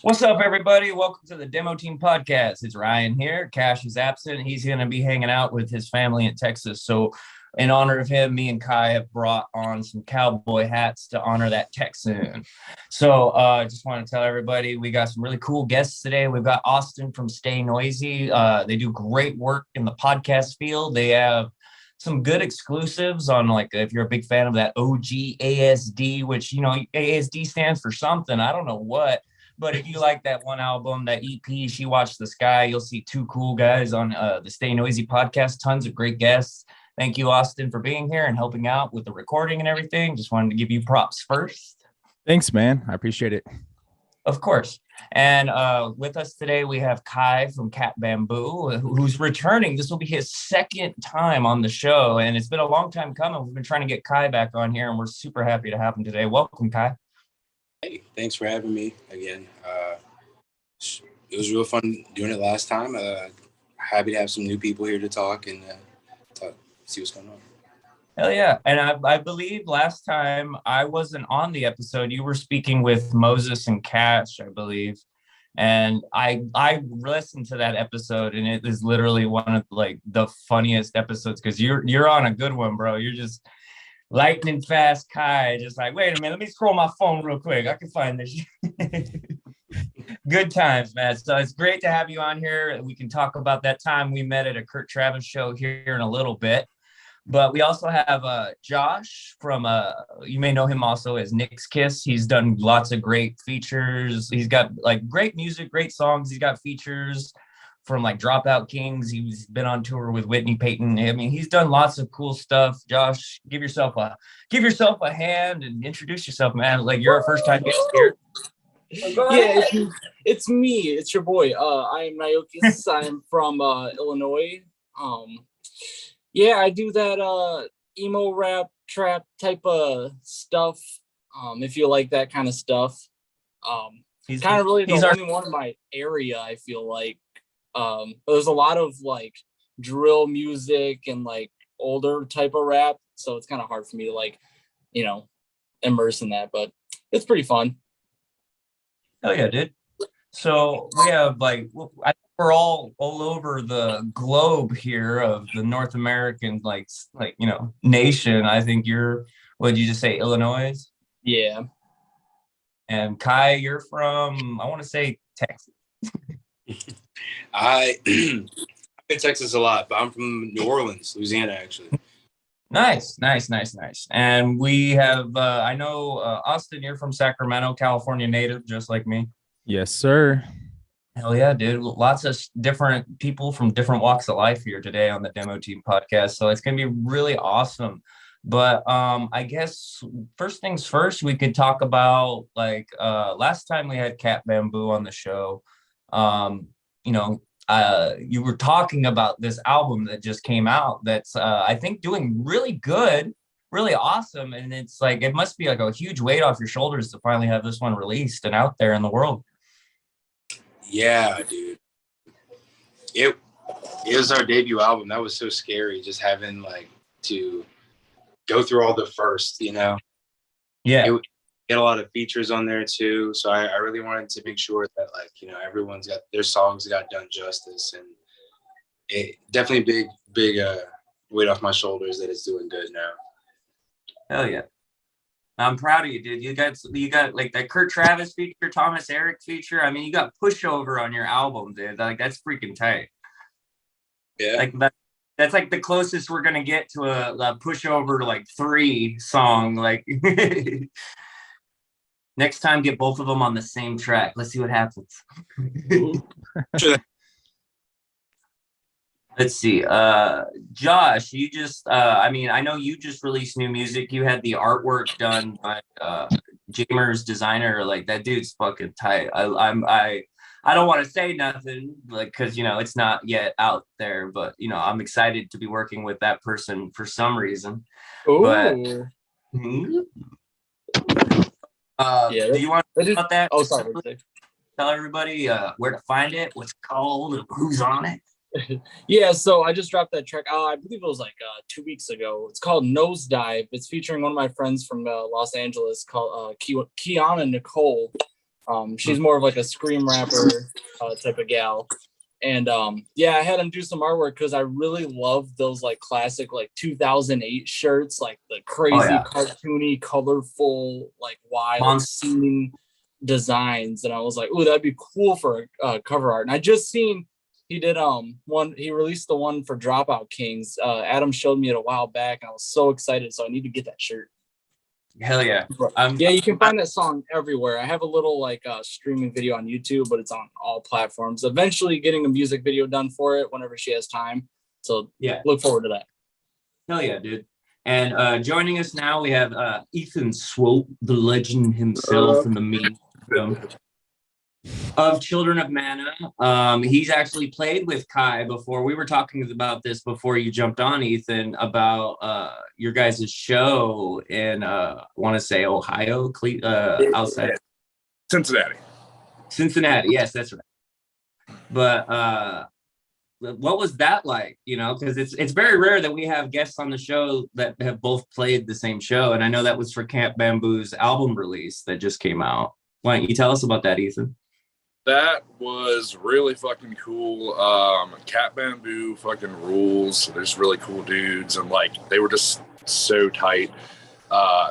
What's up, everybody? Welcome to the Demo Team Podcast. It's Ryan here. Cash is absent. He's going to be hanging out with his family in Texas. So, in honor of him, me and Kai have brought on some cowboy hats to honor that Texan. So, I just want to tell everybody we got some really cool guests today. We've got Austin from Stay Noisy. They do great work in the podcast field. They have some good exclusives on, like, if you're a big fan of that OG ASD, which, ASD stands for something. I don't know what. But if you like that one album, that EP, She Watched the Sky, you'll see two cool guys on the Stay Noisy podcast. Tons of great guests. Thank you, Austin, for being here and helping out with the recording and everything. Just wanted to give you props first. Thanks, man. I appreciate it. Of course. And with us today, we have Kai from Catbamboo, who's returning. This will be his second time on the show, and it's been a long time coming. We've been trying to get Kai back on here, and we're super happy to have him today. Welcome, Kai. Hey, thanks for having me again. It was real fun doing it last time. Happy to have some new people here to talk and see what's going on. Hell yeah. And I believe last time I wasn't on the episode, you were speaking with Moses and Cash, I believe. And I listened to that episode, and it is literally one of like the funniest episodes because you're on a good one, bro. You're just lightning fast Kai, just like, wait a minute, let me scroll my phone real quick. I can find this. Good times, man. So it's great to have you on here. We can talk about that time we met at a Kurt Travis show here in a little bit. But we also have Josh from, you may know him also as Nyxkiss. He's done lots of great features. He's got like great music, great songs. He's got features from like Dropout Kings. He's been on tour with Whitney Payton. I mean, he's done lots of cool stuff. Josh, give yourself a hand and introduce yourself, man. Like, you're a first time guest here. Yeah, it's me. It's your boy. I am Nyxkiss. I'm from Illinois. Yeah, I do that emo rap trap type of stuff. If you like that kind of stuff. He's kind of really the only one in my area, I feel like. There's a lot of like drill music and like older type of rap, so it's kind of hard for me to like, immerse in that, but it's pretty fun. Oh yeah, dude. So we have like, I think we're all over the globe here of the North American nation. I think what did you just say, Illinois? Yeah. And Kai, you're from, I want to say Texas. I'm in Texas a lot, but I'm from New Orleans, Louisiana, actually. Nice. And we have, I know, Austin, you're from Sacramento, California native, just like me. Yes, sir. Hell yeah, dude. Lots of different people from different walks of life here today on the Demo Team Podcast. So it's going to be really awesome. But I guess first things first, we could talk about like last time we had Catbamboo on the show. You were talking about this album that just came out that's I think doing really good, really awesome, and it's like it must be like a huge weight off your shoulders to finally have this one released and out there in the world. Yeah, dude. It was our debut album. That was so scary, just having like to go through all the first, Yeah. Get a lot of features on there too, so I really wanted to make sure that everyone's got their songs got done justice, and it definitely big weight off my shoulders that it's doing good now. Hell yeah, I'm proud of you, dude. You got like that Kurt Travis feature, Thomas Eric feature. I mean, you got Pushover on your album, dude. Like, that's freaking tight. Yeah, like that's like the closest we're gonna get to a Pushover to like 3 song, like. Next time, get both of them on the same track. Let's see what happens. Let's see. Josh, you just, I know you just released new music. You had the artwork done by Jamer's designer. Like, that dude's fucking tight. I don't want to say nothing, like, because, it's not yet out there. But, I'm excited to be working with that person for some reason. Ooh. But, do you want to talk about that? Oh, sorry. Tell everybody where to find it, what's it called, and who's on it. Yeah, so I just dropped that track. I believe it was like 2 weeks ago. It's called Nosedive. It's featuring one of my friends from Los Angeles called Kiana Nicole. She's more of like a scream rapper type of gal. And yeah, I had him do some artwork because I really love those like classic like 2008 shirts, like the crazy cartoony, colorful, like wild scene designs. And I was like, oh, that'd be cool for cover art. And I just seen he did he released the one for Dropout Kings. Adam showed me it a while back, and I was so excited. So I need to get that shirt. Hell yeah. Yeah, you can find that song everywhere. I have a little like streaming video on YouTube, but it's on all platforms. Eventually getting a music video done for it whenever she has time. So yeah, look forward to that. Hell yeah, dude. And joining us now, we have Ethan Swope, the legend himself in the medium of Children of Mana. He's actually played with Kai before. We were talking about this before you jumped on, Ethan, about your guys' show in I want to say Ohio, outside Cincinnati. Yes, that's right. But what was that like? You know, because it's very rare that we have guests on the show that have both played the same show, and I know that was for Catbamboo's album release that just came out. Why don't you tell us about that, Ethan? That was really fucking cool. Catbamboo fucking rules. They're just really cool dudes, and like they were just so tight.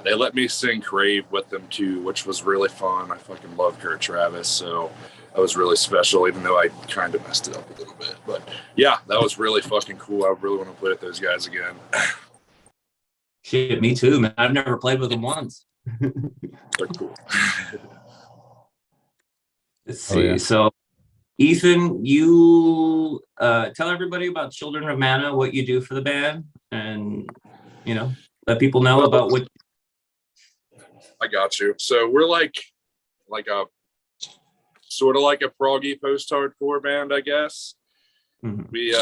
They let me sing Crave with them too, which was really fun. I fucking love Kurt Travis, so that was really special, even though I kind of messed it up a little bit. But yeah, that was really fucking cool. I really want to play with those guys again. Shit, me too, man. I've never played with them once. They're cool. Let's see. Oh, yeah. So, Ethan, you tell everybody about Children of Mana, what you do for the band, and you know, let people know about what. I got you. So we're like a sort of like a proggy post-hardcore band, I guess. Mm-hmm. We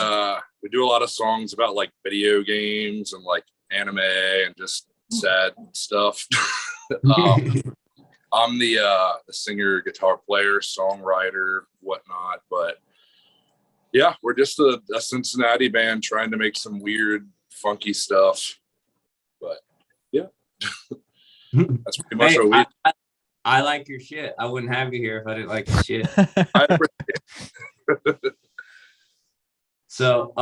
do a lot of songs about like video games and like anime and just sad stuff. I'm the singer, guitar player, songwriter, whatnot. But yeah, we're just a Cincinnati band trying to make some weird, funky stuff. But yeah, that's pretty much what we. I like your shit. I wouldn't have you here if I didn't like your shit. I appreciate it. So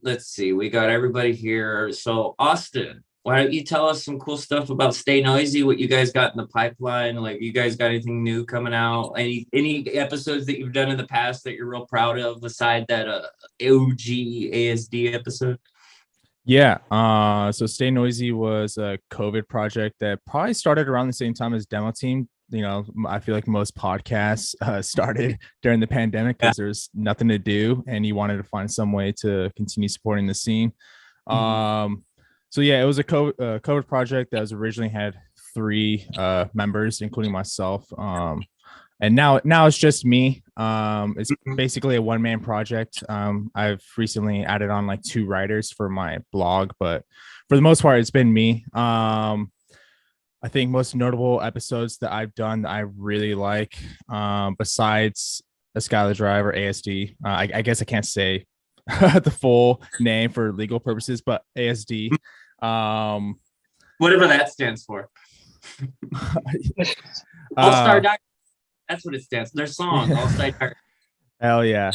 let's see. We got everybody here. So Austin, why don't you tell us some cool stuff about Stay Noisy, what you guys got in the pipeline? Like, you guys got anything new coming out? Any episodes that you've done in the past that you're real proud of, aside that OG ASD episode? Yeah. So Stay Noisy was a COVID project that probably started around the same time as Demo Team. You know, I feel like most podcasts started during the pandemic because there's nothing to do and you wanted to find some way to continue supporting the scene. Mm-hmm. So yeah, it was a COVID project that was originally had 3 members, including myself. And now it's just me. It's basically a one-man project. I've recently added on like 2 writers for my blog, but for the most part, it's been me. I think most notable episodes that I've done that I really like, besides A Skylar Drive or ASD, I guess I can't say the full name for legal purposes, but ASD. Whatever that stands for. All-Star Doctor. That's what it stands for. Their song, All-Star Doctor. Hell yeah.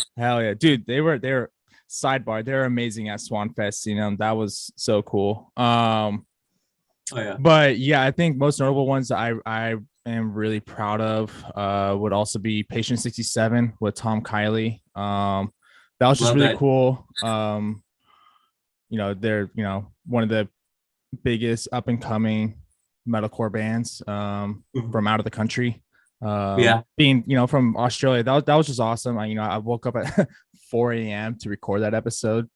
Dude, they were sidebar. They're amazing at Swan Fest. You know, that was so cool. But yeah, I think most notable ones that I am really proud of would also be Patient 67 with Tom Kiley. That was just really cool. You know, they're, you know, one of the biggest up and coming metalcore bands from out of the country. Being, you know, from Australia, that was just awesome. I woke up at 4 a.m. to record that episode.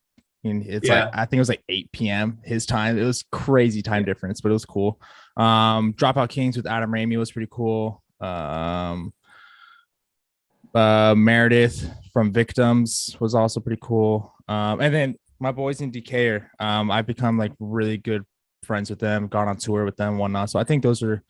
And it's like, I think it was like 8 p.m. his time. It was crazy time difference, but it was cool. Dropout Kings with Adam Ramey was pretty cool. Meredith from Victims was also pretty cool. And then my boys in Decatur, I've become like really good friends with them, gone on tour with them and whatnot. So I think those are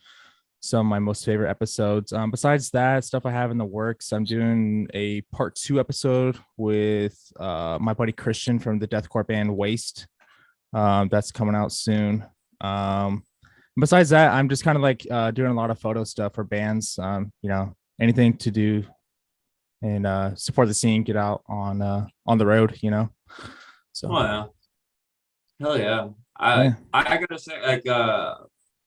some of my most favorite episodes. Besides that, stuff I have in the works, I'm doing a part 2 episode with my buddy Christian from the deathcore band Waste. That's coming out soon. Besides that, I'm just kind of like doing a lot of photo stuff for bands. You know, anything to do and support the scene, get out on the road, you know. So Oh yeah. Hell yeah. yeah. I gotta say, like,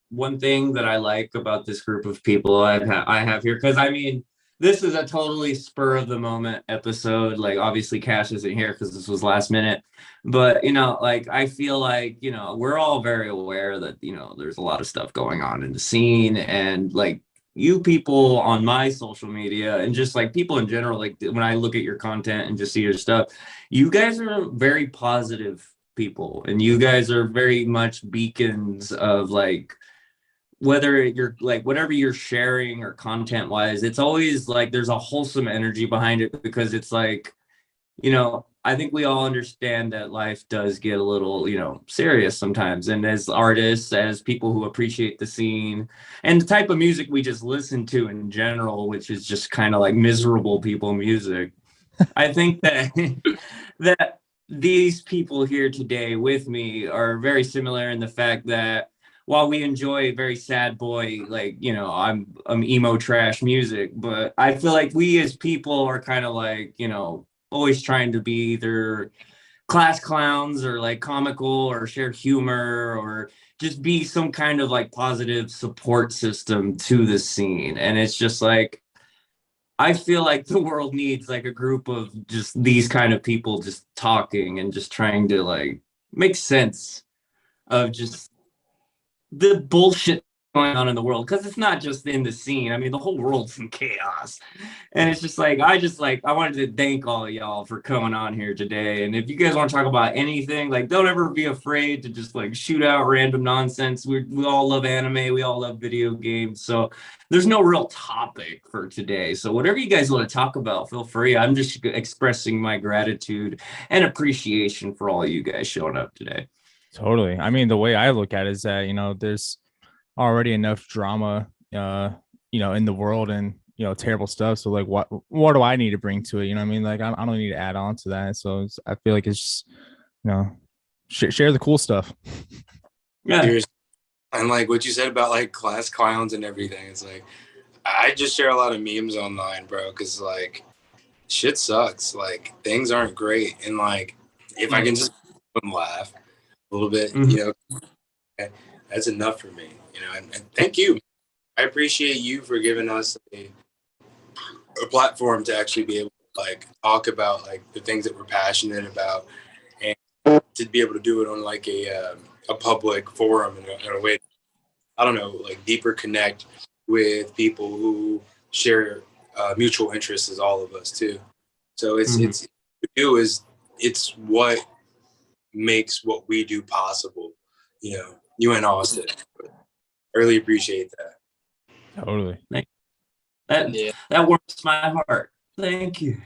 one thing that I like about this group of people I have here, because I mean, this is a totally spur of the moment episode. Like, obviously, Cash isn't here because this was last minute, but you know, like, I feel like, you know, we're all very aware that, you know, there's a lot of stuff going on in the scene, and like, you people on my social media and just like people in general, like when I look at your content and just see your stuff, you guys are very positive people, and you guys are very much beacons of like, whether you're like whatever you're sharing or content wise, it's always like there's a wholesome energy behind it, because it's like, you know, I think we all understand that life does get a little, you know, serious sometimes, and as artists, as people who appreciate the scene and the type of music we just listen to in general, which is just kind of like miserable people music, I think that that these people here today with me are very similar in the fact that while we enjoy very sad boy, like, you know, I'm emo trash music, but I feel like we as people are kind of like, you know, always trying to be either class clowns or like comical or share humor or just be some kind of like positive support system to the scene. And it's just like, I feel like the world needs like a group of just these kind of people just talking and just trying to like make sense of just the bullshit going on in the world, because it's not just in the scene. I mean, the whole world's in chaos, and it's just like I wanted to thank all of y'all for coming on here today. And if you guys want to talk about anything, like, don't ever be afraid to just like shoot out random nonsense. We all love anime, we all love video games, so there's no real topic for today. So whatever you guys want to talk about, feel free. I'm just expressing my gratitude and appreciation for all you guys showing up today. Totally. I mean, the way I look at it is that, you know, there's already enough drama, you know, in the world, and, you know, terrible stuff. So like, what do I need to bring to it? You know what I mean? Like, I don't need to add on to that. So I feel like it's just, you know, share the cool stuff. Yeah. And like what you said about like class clowns and everything, it's like, I just share a lot of memes online, bro, because like shit sucks. Like things aren't great. And like, if I can just laugh a little bit, you know, that's enough for me, you know. And thank you. I appreciate you for giving us a platform to actually be able to like talk about like the things that we're passionate about, and to be able to do it on like a public forum in a way, I don't know, like deeper connect with people who share mutual interests as all of us too. So it's it's what makes what we do possible, you know, you and Austin. I really appreciate that. Totally. That warms my heart. Thank you.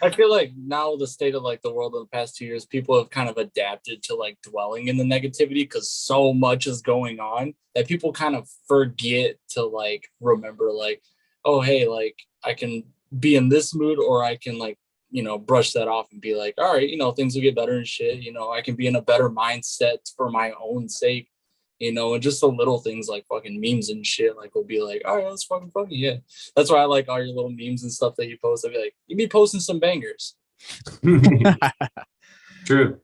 I feel like now the state of like the world in the past 2 years, people have kind of adapted to like dwelling in the negativity because so much is going on that people kind of forget to like remember like, oh, hey, like I can be in this mood, or I can like, you know, brush that off and be like, all right, you know, things will get better and shit. You know, I can be in a better mindset for my own sake, you know, and just the little things like fucking memes and shit, like, will be like, all right, that's fucking funny. Yeah. That's why I like all your little memes and stuff that you post. I'd be like, you be posting some bangers. True.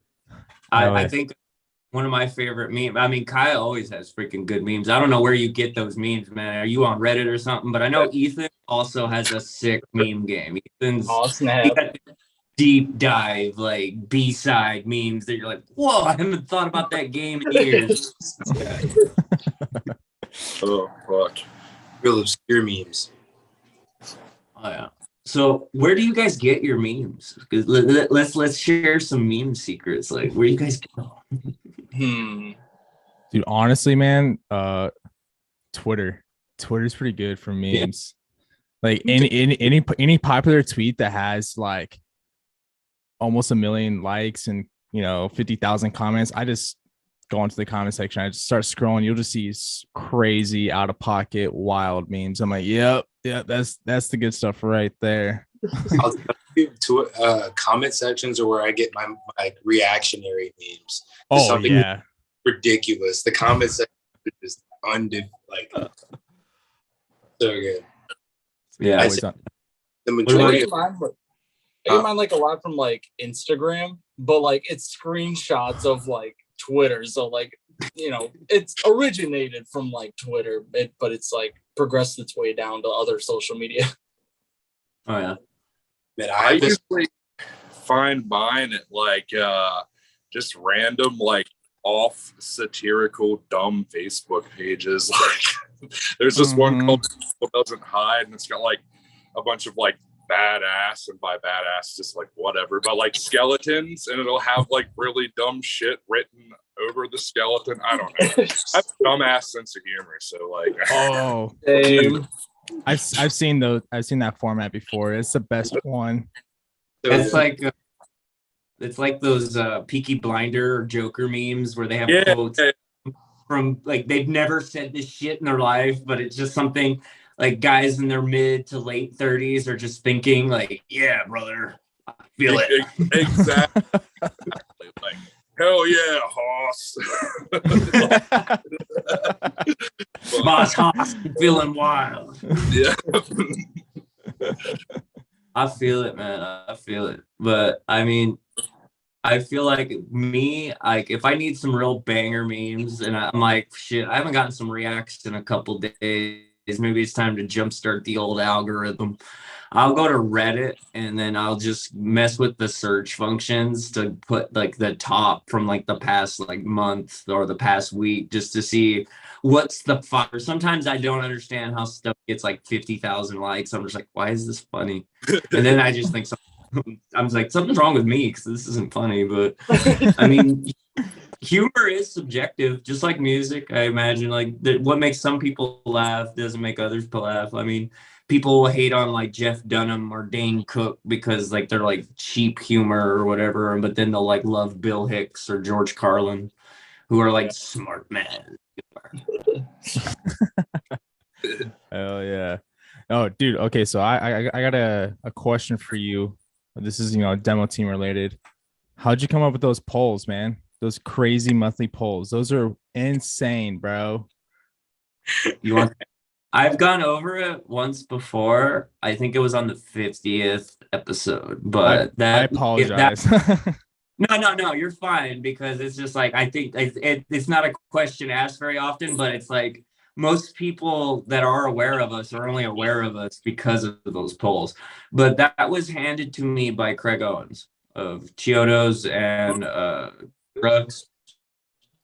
I think one of my favorite memes, I mean, Kyle always has freaking good memes. I don't know where you get those memes, man. Are you on Reddit or something? But I know Ethan also has a sick meme game. Ethan's deep dive, like B-side memes that you're like, whoa, I haven't thought about that game in years. Oh, fuck. Real obscure memes. Oh, yeah. So where do you guys get your memes? Let's share some meme secrets. Like, where you guys go? Dude, honestly, man, Twitter's pretty good for memes. Like any popular tweet that has like almost 1 million likes and, you know, 50,000 comments, I just go into the comment section. I just start scrolling. You'll just see crazy, out of pocket, wild memes. I'm like, yep, that's the good stuff right there. I'll to comment sections are where I get my like reactionary memes. Oh something yeah, ridiculous. The comment section is just so good. Yeah. I Always say on. the I majority get of mine, I get mine like a lot from like Instagram, but like it's screenshots of like Twitter. So like, you know, it's originated from like Twitter, but it's like progressed its way down to other social media. Oh yeah. man, I I have this. usually find mine at like just random like off satirical dumb Facebook pages. Like there's this one called People Doesn't Hide, and it's got like a bunch of like badass, and by badass just like whatever, but like skeletons, and it'll have like really dumb shit written over the skeleton. I don't know. I have a dumbass sense of humor, so like Oh, dude, I've seen those. I've seen that format before. It's the best one. It's like those Peaky Blinder or Joker memes where they have yeah, quotes from like they've never said this shit in their life, but it's just something like guys in their mid to late 30s are just thinking like, yeah, brother, I feel it. exactly. Like, hell yeah, Hoss. Boss Hoss, I'm feeling wild. Yeah. I feel it, man. I feel it. But I mean, I feel like me, like if I need some real banger memes and I'm like, shit, I haven't gotten some reacts in a couple days. Maybe it's time to jumpstart the old algorithm. I'll go to Reddit and then I'll just mess with the search functions to put like the top from like the past like month or the past week just to see what's the fire. Sometimes I don't understand how stuff gets like 50,000 likes. I'm just like, why is this funny? And then I just think I'm like, something's wrong with me because this isn't funny. But I mean, humor is subjective, just like music. I imagine like what makes some people laugh doesn't make others laugh. I mean, people hate on like Jeff Dunham or Dane Cook because like they're like cheap humor or whatever, but then they'll like love Bill Hicks or George Carlin, who are like smart men. Hell yeah. Oh, dude. Okay, so I got a question for you. This is, demo team related. How'd you come up with those polls, man? Those crazy monthly polls. Those are insane, bro. You want? I've gone over it once before. I think it was on the 50th episode, but I apologize. No, you're fine because it's just like I think it's not a question asked very often, but it's like most people that are aware of us are only aware of us because of those polls. But that was handed to me by Craig Owens of Chiodos and Drugs.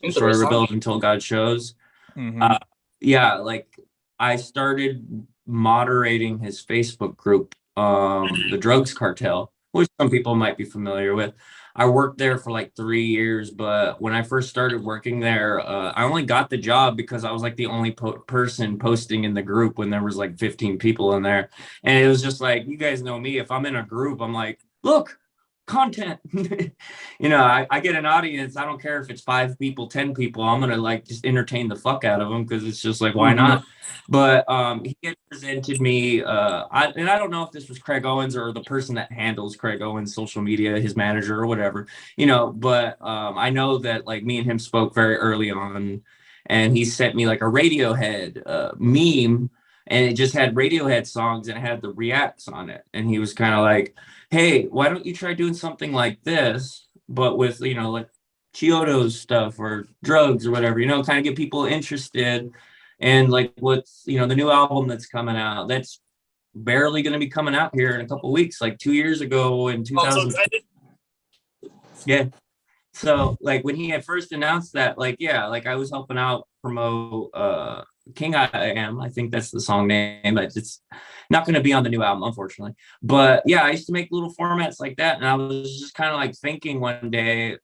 Story Rebuild Until God Shows. Mm-hmm. Yeah, like I started moderating his Facebook group, the Drugs Cartel, which some people might be familiar with. I worked there for like 3 years, but when I first started working there, I only got the job because I was like the only person posting in the group when there was like 15 people in there. And it was just like, you guys know me, if I'm in a group, I'm like, look, content. I get an audience. I don't care if it's 5 people, 10 people. I'm gonna like just entertain the fuck out of them because it's just like, why not? But he had presented me I don't know if this was Craig Owens or the person that handles Craig Owens social media, his manager or whatever, but I know that like me and him spoke very early on, and he sent me like a Radiohead meme, and it just had Radiohead songs and it had the reacts on it, and he was kind of like, hey, why don't you try doing something like this, but with, like Chiodos stuff or drugs or whatever, kind of get people interested. And like what's, the new album that's coming out, that's barely going to be coming out here in a couple of weeks, like 2 years ago in 2000. Yeah. So like when he had first announced that, like, yeah, like I was helping out promote King I Am. I think that's the song name, but it's not going to be on the new album, unfortunately. But yeah, I used to make little formats like that. And I was just kind of like thinking one day,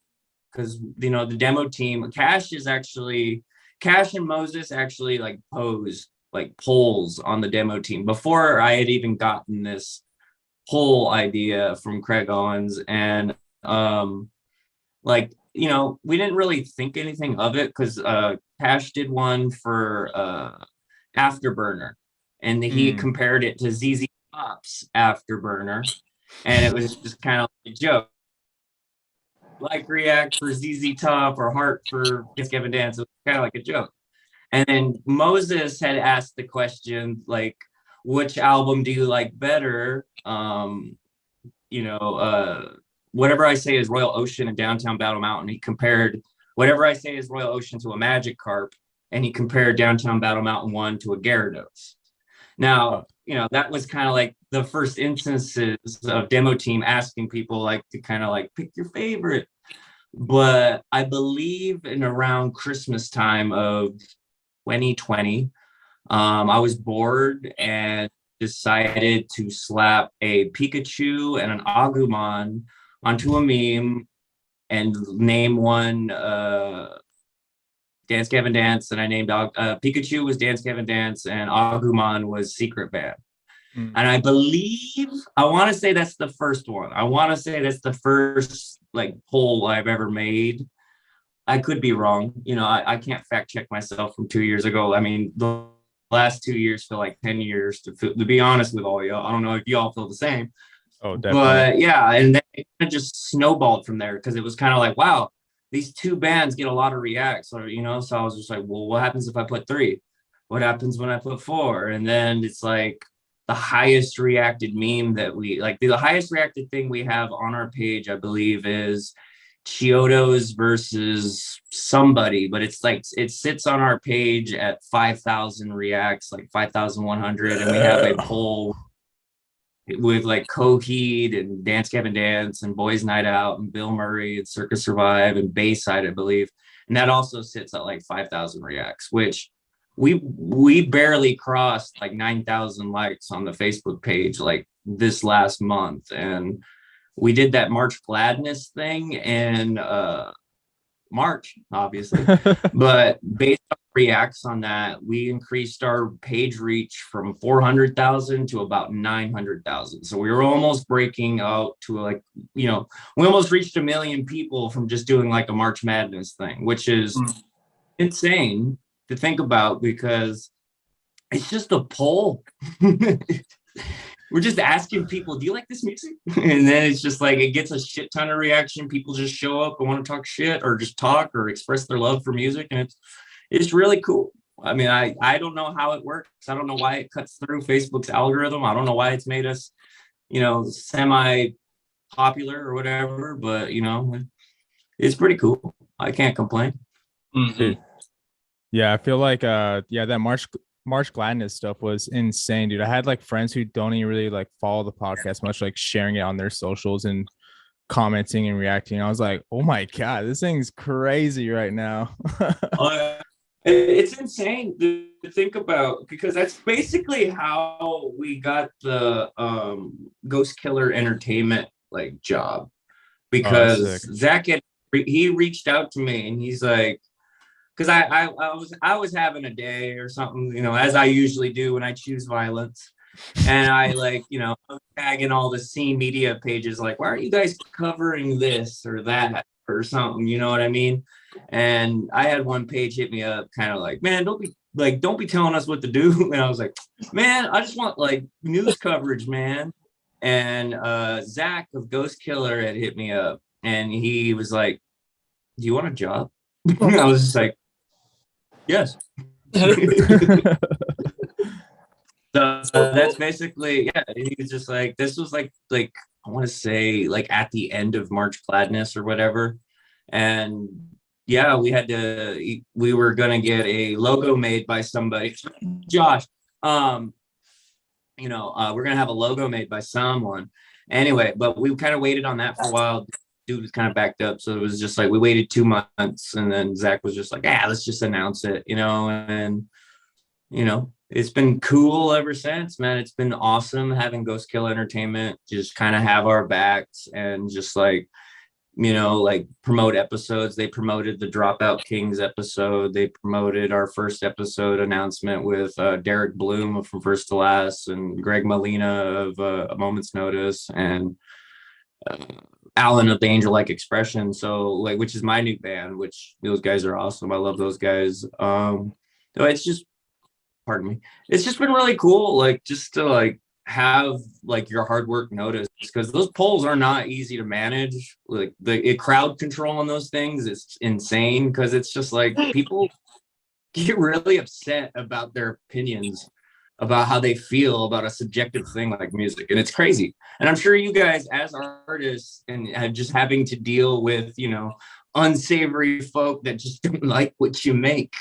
because, the demo team, Cash and Moses actually like pose like polls on the demo team before I had even gotten this poll idea from Craig Owens. And we didn't really think anything of it because Cash did one for Afterburner, and he compared it to ZZ Top's Afterburner, and it was just kind of like a joke. Like React for ZZ Top or Heart for Just Give a Dance. It was kind of like a joke. And then Moses had asked the question, like, which album do you like better? Whatever I say is Royal Ocean and Downtown Battle Mountain. He compared whatever I say is Royal Ocean to a Magic Carp, and he compared Downtown Battle Mountain 1 to a Gyarados. Now, that was kind of like the first instances of Demo Team asking people like to kind of like pick your favorite. But I believe in around Christmas time of 2020, I was bored and decided to slap a Pikachu and an Agumon onto a meme and name one Dance Gavin Dance, and I named Pikachu was Dance Gavin Dance and Agumon was Secret Band. And I believe, I want to say that's the first one. I want to say that's the first like poll I've ever made. I could be wrong. I can't fact check myself from 2 years ago. I mean, the last 2 years feel like 10 years to be honest with all y'all. I don't know if y'all feel the same. Oh, definitely. But yeah, and then it kind of just snowballed from there because it was kind of like, wow, these two bands get a lot of reacts, so I was just like, well, what happens if I put 3? What happens when I put 4? And then it's like the highest reacted meme that we like, the highest reacted thing we have on our page, I believe, is Chiodos versus somebody, but it's like it sits on our page at 5,000 reacts, like 5,100, and we have a poll with like Coheed and Dance Gavin Dance and Boys Night Out and Bill Murray and Circus Survive and Bayside, I believe, and that also sits at like 5,000 reacts, which we barely crossed like 9,000 likes on the Facebook page like this last month. And we did that March Gladness thing in March, obviously, but based on reacts on that, we increased our page reach from 400,000 to about 900,000. So we were almost breaking out to like, we almost reached 1 million people from just doing like a March Madness thing, which is insane to think about because it's just a poll. We're just asking people, do you like this music? And then it's just like, it gets a shit ton of reaction. People just show up and want to talk shit or just talk or express their love for music. And it's really cool. I mean, I don't know how it works. I don't know why it cuts through Facebook's algorithm. I don't know why it's made us, semi popular or whatever, but it's pretty cool. I can't complain. Mm-hmm. Yeah, I feel like that March Gladness stuff was insane, dude. I had like friends who don't even really like follow the podcast much, like sharing it on their socials and commenting and reacting. I was like, oh my God, this thing's crazy right now. It's insane to think about because that's basically how we got the Ghost Killer Entertainment like job, because Zach he reached out to me and he's like, because I was having a day or something, as I usually do when I choose violence. And I like, I was tagging all the C media pages, like, why are you guys covering this or that or something? You know what I mean? And I had one page hit me up kind of like, man, don't be telling us what to do. And I was like, man, I just want like news coverage, man. And Zach of Ghost Killer had hit me up and he was like, do you want a job? And I was just like, yes. So that's basically, yeah, he was just like, this was like I want to say like at the end of March Gladness or whatever. And yeah, we were going to get a logo made by somebody. Josh, we're going to have a logo made by someone. Anyway, but we kind of waited on that for a while. Dude was kind of backed up. So it was just like, we waited 2 months and then Zach was just like, let's just announce it, and, it's been cool ever since, man. It's been awesome having Ghost Kill Entertainment just kind of have our backs and just like, like promote episodes. They promoted the Dropout Kings episode. They promoted our first episode announcement with Derek Bloom from First to Last and Greg Molina of A Moment's Notice and Alan of the Angel Like Expression. So like, which is my new band, which those guys are awesome. I love those guys. So it's just, pardon me. It's just been really cool. Like just to like have like your hard work noticed because those polls are not easy to manage. Like the crowd control on those things is insane because it's just like people get really upset about their opinions about how they feel about a subjective thing like music. And it's crazy. And I'm sure you guys as artists and just having to deal with, you know, unsavory folk that just don't like what you make,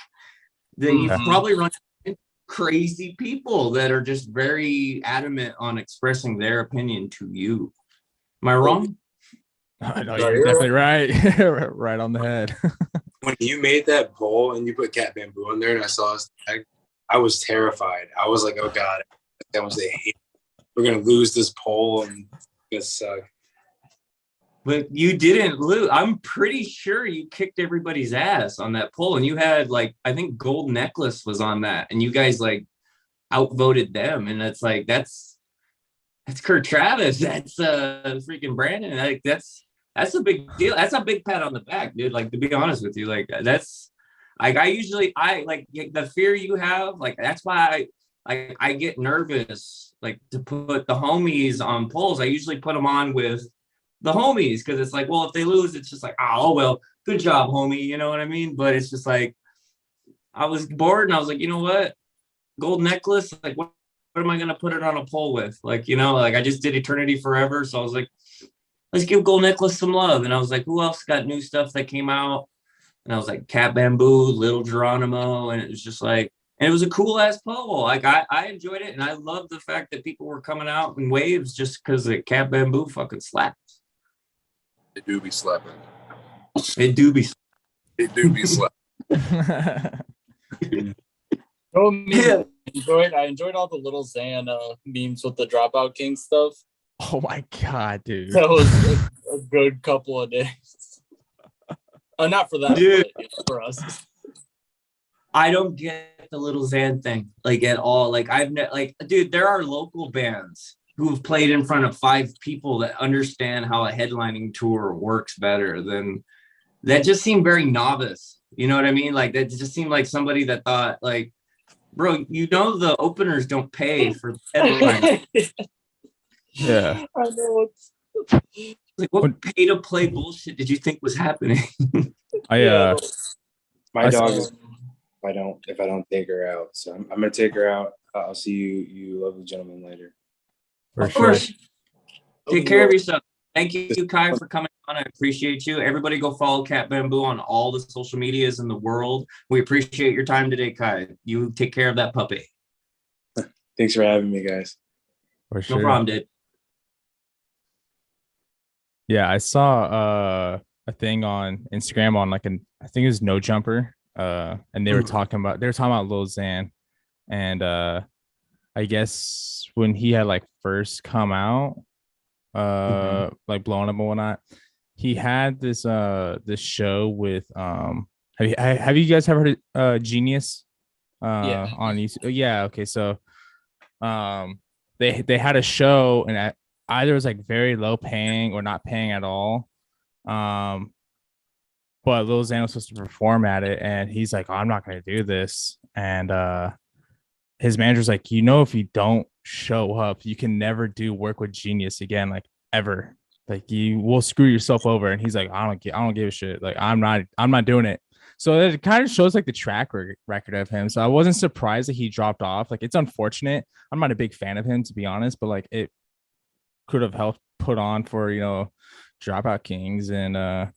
that you probably run into crazy people that are just very adamant on expressing their opinion to you. Am I wrong? No, you're definitely right. Right on the head. When you made that poll and you put Catbamboo on there and I saw his tag, I was terrified. I was like, oh God, that was we're gonna lose this poll and it's gonna suck. But you didn't lose. I'm pretty sure you kicked everybody's ass on that poll, and you had like, I think Gold Necklace was on that, and you guys like outvoted them, and it's like that's Kurt Travis, that's freaking Brandon, like that's a big deal. That's a big pat on the back, dude. Like, to be honest with you, like that's like I like the fear you have, like that's why I get nervous like to put the homies on polls. I usually put them on with the homies because it's like, well, if they lose, it's just like, oh well, good job, homie, you know what I mean? But it's just like I was bored and I was like, you know what, Gold Necklace, like what am I gonna put it on a poll with? Like, you know, like I just did Eternity Forever, so I was like, let's give Gold Necklace some love. And I was like, who else got new stuff that came out? And I was like, Catbamboo, Little Geronimo, and it was just like, and it was a cool ass poll. Like I enjoyed it, and I love the fact that people were coming out in waves just because the Catbamboo fucking slaps. It do be slapping. It do be. It do be slapping. I enjoyed all the Little Xan memes with the Dropout King stuff. Oh my God, dude. That was a good couple of days. Not for that, dude. But for us. I don't get the Little Xan thing like at all. Like dude, there are local bands who have played in front of 5 people that understand how a headlining tour works better than that. Just seemed very novice. You know what I mean? Like that just seemed like somebody that thought like, bro, you know, the openers don't pay for headliners. Yeah. I know. Like, what pay to play bullshit did you think was happening? My dog is if I don't take her out. So I'm gonna take her out. I'll see you lovely gentlemen later. For of sure. course. Take care of yourself. Thank you, Kai, for coming on. I appreciate you. Everybody go follow Catbamboo on all the social medias in the world. We appreciate your time today, Kai. You take care of that puppy. Thanks for having me, guys. For sure. No problem, dude. Yeah, I saw a thing on Instagram on like I think it was No Jumper. And they were talking about Lil Xan. And I guess when he had like first come out, like blowing up and whatnot, he had this show with have you guys ever heard of Genius on YouTube? Yeah, okay, so they had a show and either it was like very low paying or not paying at all, but Lil Xan was supposed to perform at it and he's like, oh, I'm not going to do this. And his manager's like, you know, if you don't show up, you can never do work with Genius again, like ever. Like you will screw yourself over. And he's like, I don't give a shit. Like I'm not doing it. So it kind of shows like the track record of him. So I wasn't surprised that he dropped off. Like it's unfortunate. I'm not a big fan of him, to be honest, but like it could have helped put on for, you know, Dropout Kings and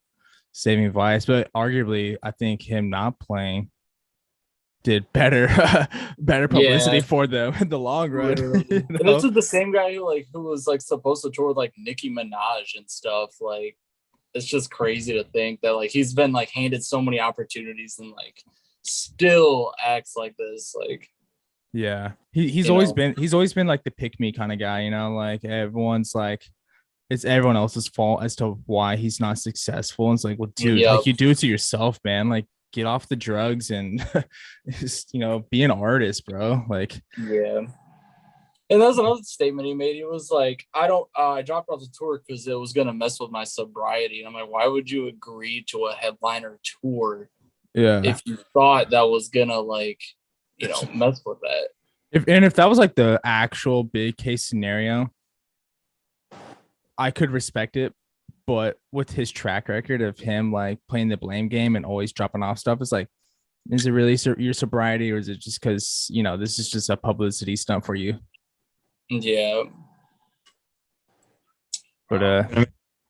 Saving Vice. But arguably, I think him not playing did better publicity for them in the long run. You know? And this is the same guy who was like supposed to tour with like Nicki Minaj and stuff. Like it's just crazy to think that like he's been like handed so many opportunities and like still acts like this. Like yeah, he's always been like the pick me kind of guy, you know, like everyone's like it's everyone else's fault as to why he's not successful. And it's like, well, dude, like you do it to yourself, man. Like get off the drugs and just, you know, be an artist, bro. Like yeah. And that was another statement he made. He was like, I dropped off the tour because it was going to mess with my sobriety. And I'm like, why would you agree to a headliner tour if you thought that was going to, like, you know, mess with that? If that was like the actual big case scenario, I could respect it. But with his track record of him like playing the blame game and always dropping off stuff, it's like, Is it really your sobriety, or is it just because this is just a publicity stunt for you? Yeah. But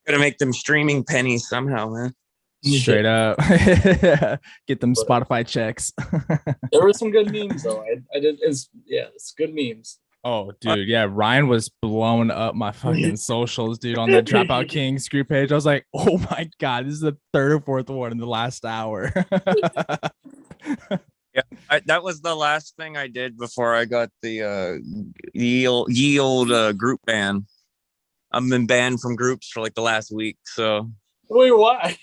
Gonna make them streaming pennies somehow, man. Straight up. Get them Spotify checks. There were some good memes though. I did. It's good memes. Oh, dude, yeah. Ryan was blowing up my fucking socials, dude, on the Dropout Kings group page. I was like, oh my god, this is the third or fourth one in the last hour. Yeah, that was the last thing I did before I got the ye old group ban. I've been banned from groups for like the last week. So wait, why?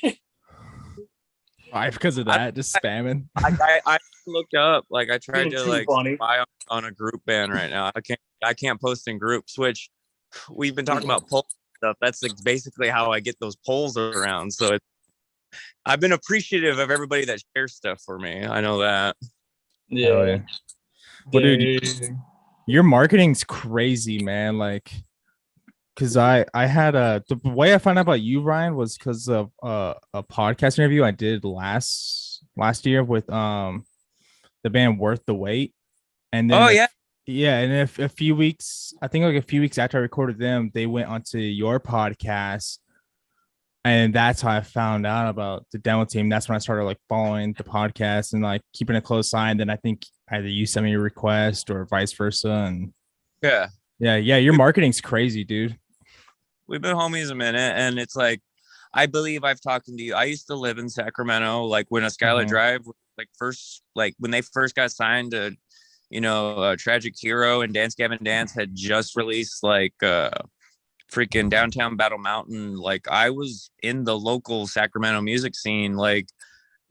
Why? Because of that, just spamming. I looked up, like I tried to like funny. buy on a group ban right now. I can't post in groups, which we've been talking about poll stuff. That's like basically how I get those polls around. So I've been appreciative of everybody that shares stuff for me. I know that. Yeah. But dude, your marketing's crazy, man. Like, because I had the way I found out about you, Ryan, was because of a podcast interview I did last year with the band Worth the Wait. And then and if a few weeks, I think like a few weeks after I recorded them, they went onto your podcast. And that's how I found out about the demo team. That's when I started like following the podcast and like keeping a close eye. And then I think either you sent me a request or vice versa. And yeah, your marketing's crazy, dude. We've been homies a minute, and it's like, I believe I've talked to you. I used to live in Sacramento, like when a Skylar Drive, like when they first got signed to, Tragic Hero and Dance Gavin Dance had just released like freaking Downtown Battle Mountain. Like I was in the local Sacramento music scene, like,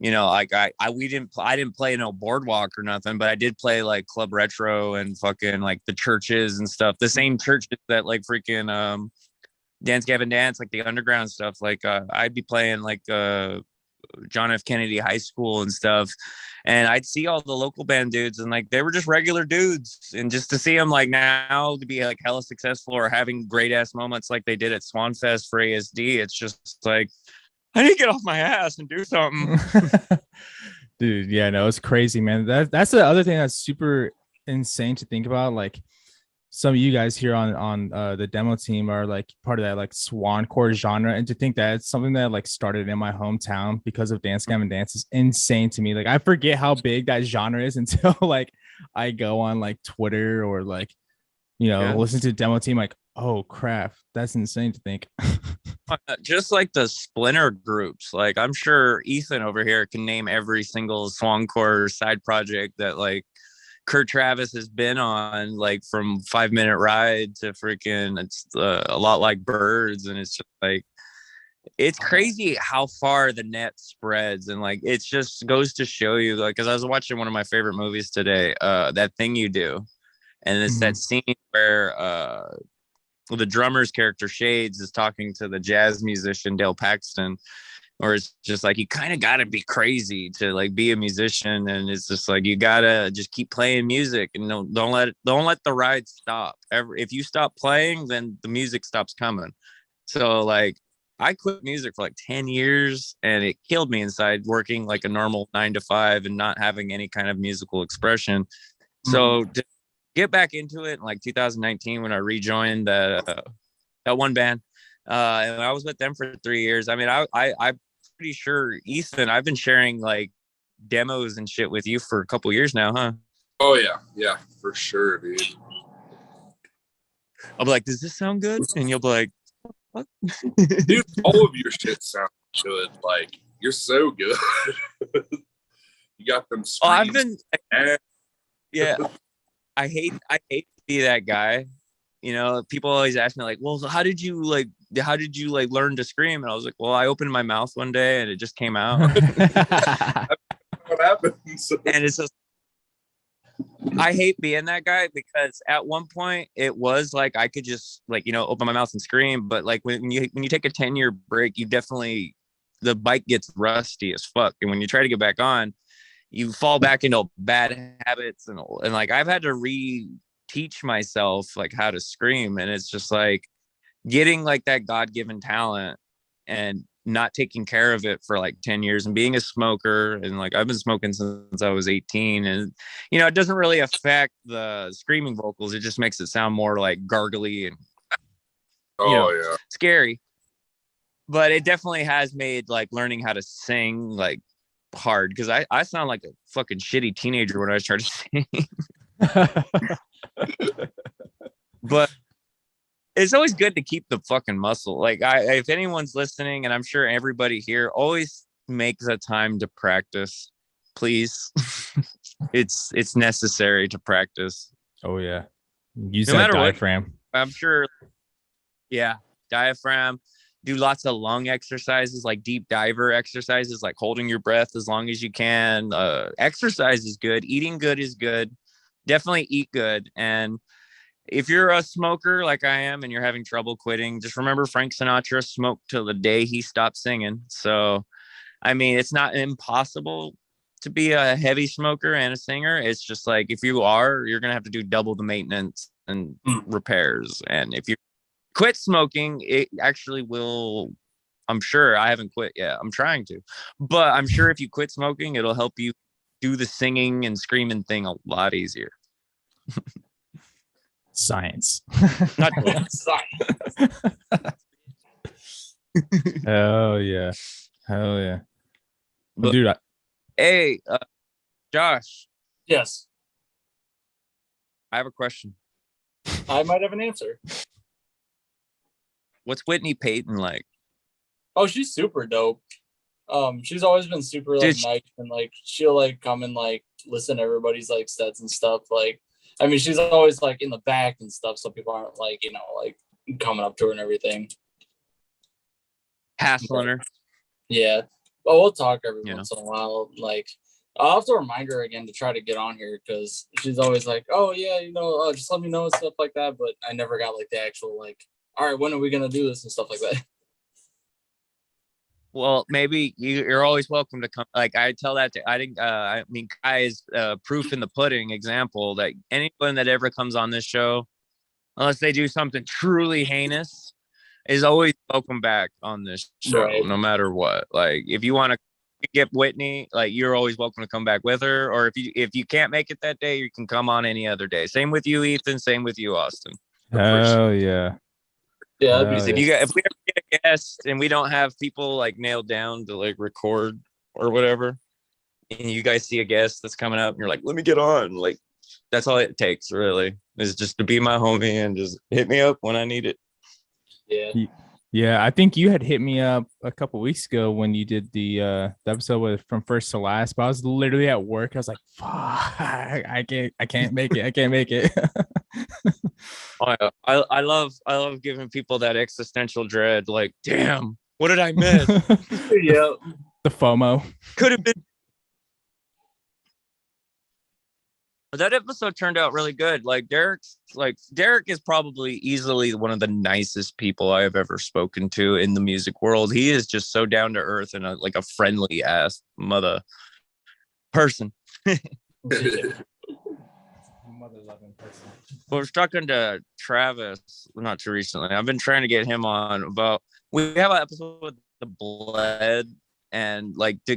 like I didn't play no Boardwalk or nothing, but I did play like Club Retro and fucking like the churches and stuff, the same churches that like freaking Dance Gavin Dance, like the underground stuff. Like I'd be playing like John F. Kennedy High School and stuff, and I'd see all the local band dudes, and like they were just regular dudes, and just to see them like now to be like hella successful or having great ass moments like they did at Swanfest for ASD, it's just like I need to get off my ass and do something. Dude, yeah, no, it's crazy, man. That's the other thing that's super insane to think about. Like some of you guys here on the demo team are like part of that like swancore genre, and to think that it's something that like started in my hometown because of Dance Gavin Dance is insane to me. Like I forget how big that genre is until like I go on like Twitter or like listen to the demo team, like, oh crap, that's insane to think. Just like the splinter groups, like I'm sure Ethan over here can name every single swancore side project that like Kurt Travis has been on, like from 5 Minute Ride to freaking it's a lot like Birds. And it's just like, it's crazy how far the net spreads. And like, it just goes to show you, like, because I was watching one of my favorite movies today, That Thing You Do. And it's that scene where the drummer's character Shades is talking to the jazz musician Dale Paxton, or it's just like you kind of got to be crazy to like be a musician, and it's just like you gotta just keep playing music and don't let the ride stop. If you stop playing, then the music stops coming. So like I quit music for like 10 years, and it killed me inside, working like a normal 9 to 5 and not having any kind of musical expression. So to get back into it in like 2019 when I rejoined that one band, and I was with them for 3 years. I mean, I'm pretty sure, Ethan, I've been sharing like demos and shit with you for a couple years now, huh? Oh yeah, for sure, dude. I'll be like, does this sound good? And you'll be like, what? Dude, all of your shit sounds good. Like you're so good. You got them screams. I've been, yeah. I hate to be that guy. People always ask me like, well, how did you learn to scream? And I was like, well, I opened my mouth one day and it just came out. What happens? And it's just, I hate being that guy, because at one point it was like I could just like, open my mouth and scream. But like when you take a 10-year break, you definitely, the bike gets rusty as fuck. And when you try to get back on, you fall back into bad habits. And like I've had to teach myself like how to scream, and it's just like getting like that God-given talent and not taking care of it for like 10 years and being a smoker. And like, I've been smoking since I was 18, and, you know, it doesn't really affect the screaming vocals. It just makes it sound more like gargly and, scary. But it definitely has made like learning how to sing like hard, because I sound like a fucking shitty teenager when I try to sing. But it's always good to keep the fucking muscle. Like, if anyone's listening, and I'm sure everybody here, always make the time to practice, please. It's necessary to practice. Oh yeah, use No that matter what. diaphragm. I'm sure. Yeah, diaphragm. Do lots of lung exercises, like deep diver exercises, like holding your breath as long as you can. Exercise is good. Eating good is good. Definitely eat good. And if you're a smoker like I am and you're having trouble quitting, just remember Frank Sinatra smoked till the day he stopped singing. So, I mean, it's not impossible to be a heavy smoker and a singer. It's just like, if you are, you're going to have to do double the maintenance and repairs. And if you quit smoking, it actually will, I'm sure, I haven't quit yet. I'm trying to, but I'm sure if you quit smoking, it'll help you do the singing and screaming thing a lot easier. Science. Not Science. Hell yeah. Hell yeah. Well, But- dude, Hey, Josh, Yes, I have a question. I might have an answer. What's Whitney Payton like? Oh, she's super dope. She's always been super like Dude, nice, and like she'll like come and like listen to everybody's like sets and stuff. Like, I mean, she's always like in the back and stuff, so people aren't like, you know, like coming up to her and everything. hassling her. Yeah. But we'll talk every Yeah. once in a while. Like, I'll have to remind her again to try to get on here, because she's always like, oh yeah, you know, just let me know and stuff like that. But I never got like the actual like, all right, when are we gonna do this and stuff like that. Well, maybe you're always welcome to come. Like, I tell that to, I mean, Kai is proof in the pudding example that anyone that ever comes on this show, unless they do something truly heinous, is always welcome back on this show, Right. no matter what. Like, if you want to get Whitney, like, you're always welcome to come back with her. Or if you can't make it that day, you can come on any other day. Same with you, Ethan. Same with you, Austin. hell yeah. Yeah, that'd be Hell If yeah. if we ever get a guest and we don't have people like nailed down to like record or whatever, and you guys see a guest that's coming up and you're like, let me get on, like, that's all it takes, really, is just to be my homie and just hit me up when I need it. yeah. Yeah, I think you had hit me up a couple weeks ago when you did the episode with From First to Last, but I was literally at work. I was like, fuck, I can't make it. I can't make it. Oh, yeah. I love giving people that existential dread, like, damn, what did I miss? Yeah. The FOMO. Could have been. But that episode turned out really good. Like, Derek is probably easily one of the nicest people I have ever spoken to in the music world. He is just so down to earth and like a friendly ass mother person. Mother-loving person. Well, I was talking to Travis not too recently. I've been trying to get him on about, we have an episode with the Bled, and like to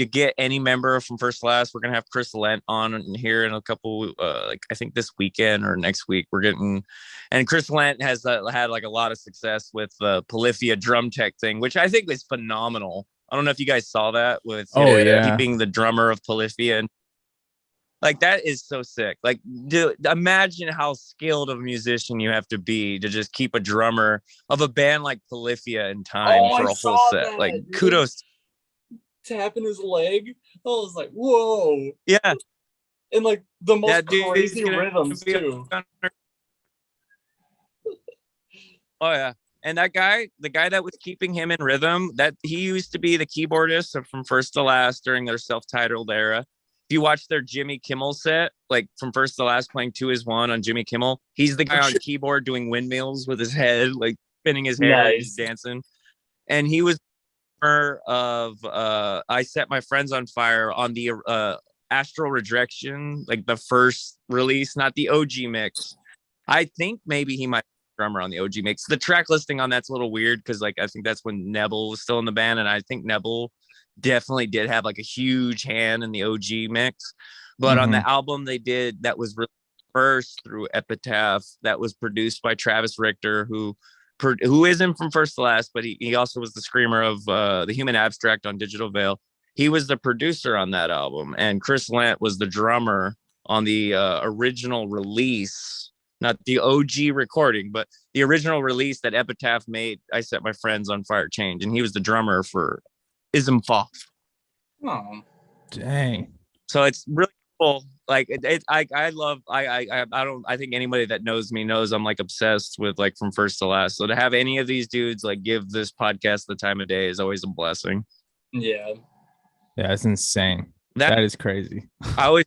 get any member from First Class, we're gonna have Chris Lent on here in a couple like I think this weekend or next week. We're getting, and Chris Lent has had like a lot of success with the Polyphia drum tech thing, which I think is phenomenal. I don't know if you guys saw that with keeping the drummer of Polyphia, and like, that is so sick. Like, imagine how skilled of a musician you have to be to just keep a drummer of a band like Polyphia in time for a whole set. That, like, dude. kudos. Tapping his leg. I was like, whoa. Yeah. And like the most That dude is crazy gonna rhythms be too. Oh yeah. And that guy, the guy that was keeping him in rhythm, that he used to be the keyboardist From First to Last during their self-titled era. If you watch their Jimmy Kimmel set, like From First to Last playing 2 Is 1 on Jimmy Kimmel, he's the guy on keyboard doing windmills with his head, like spinning his hair and he's dancing. And he was of I Set My Friends on Fire on the Astral Rejection, like the first release, not the OG mix. I think maybe he might drummer on the OG mix. The track listing on that's a little weird because like I think that's when Nebel was still in the band, and I think Nebel definitely did have like a huge hand in the OG mix. But on the album they did that was first through Epitaph, that was produced by Travis Richter, who isn't from First to Last, but he also was the screamer of the Human Abstract on Digital Veil. He was the producer on that album, and Chris Lent was the drummer on the original release, not the OG recording, but the original release that Epitaph made. I Set My Friends on Fire Change, and he was the drummer for Ism Foff. Oh, dang! So it's really cool. Like I think anybody that knows me knows I'm like obsessed with like From First to Last. So to have any of these dudes like give this podcast the time of day is always a blessing. yeah. Yeah, it's insane. That is crazy. I always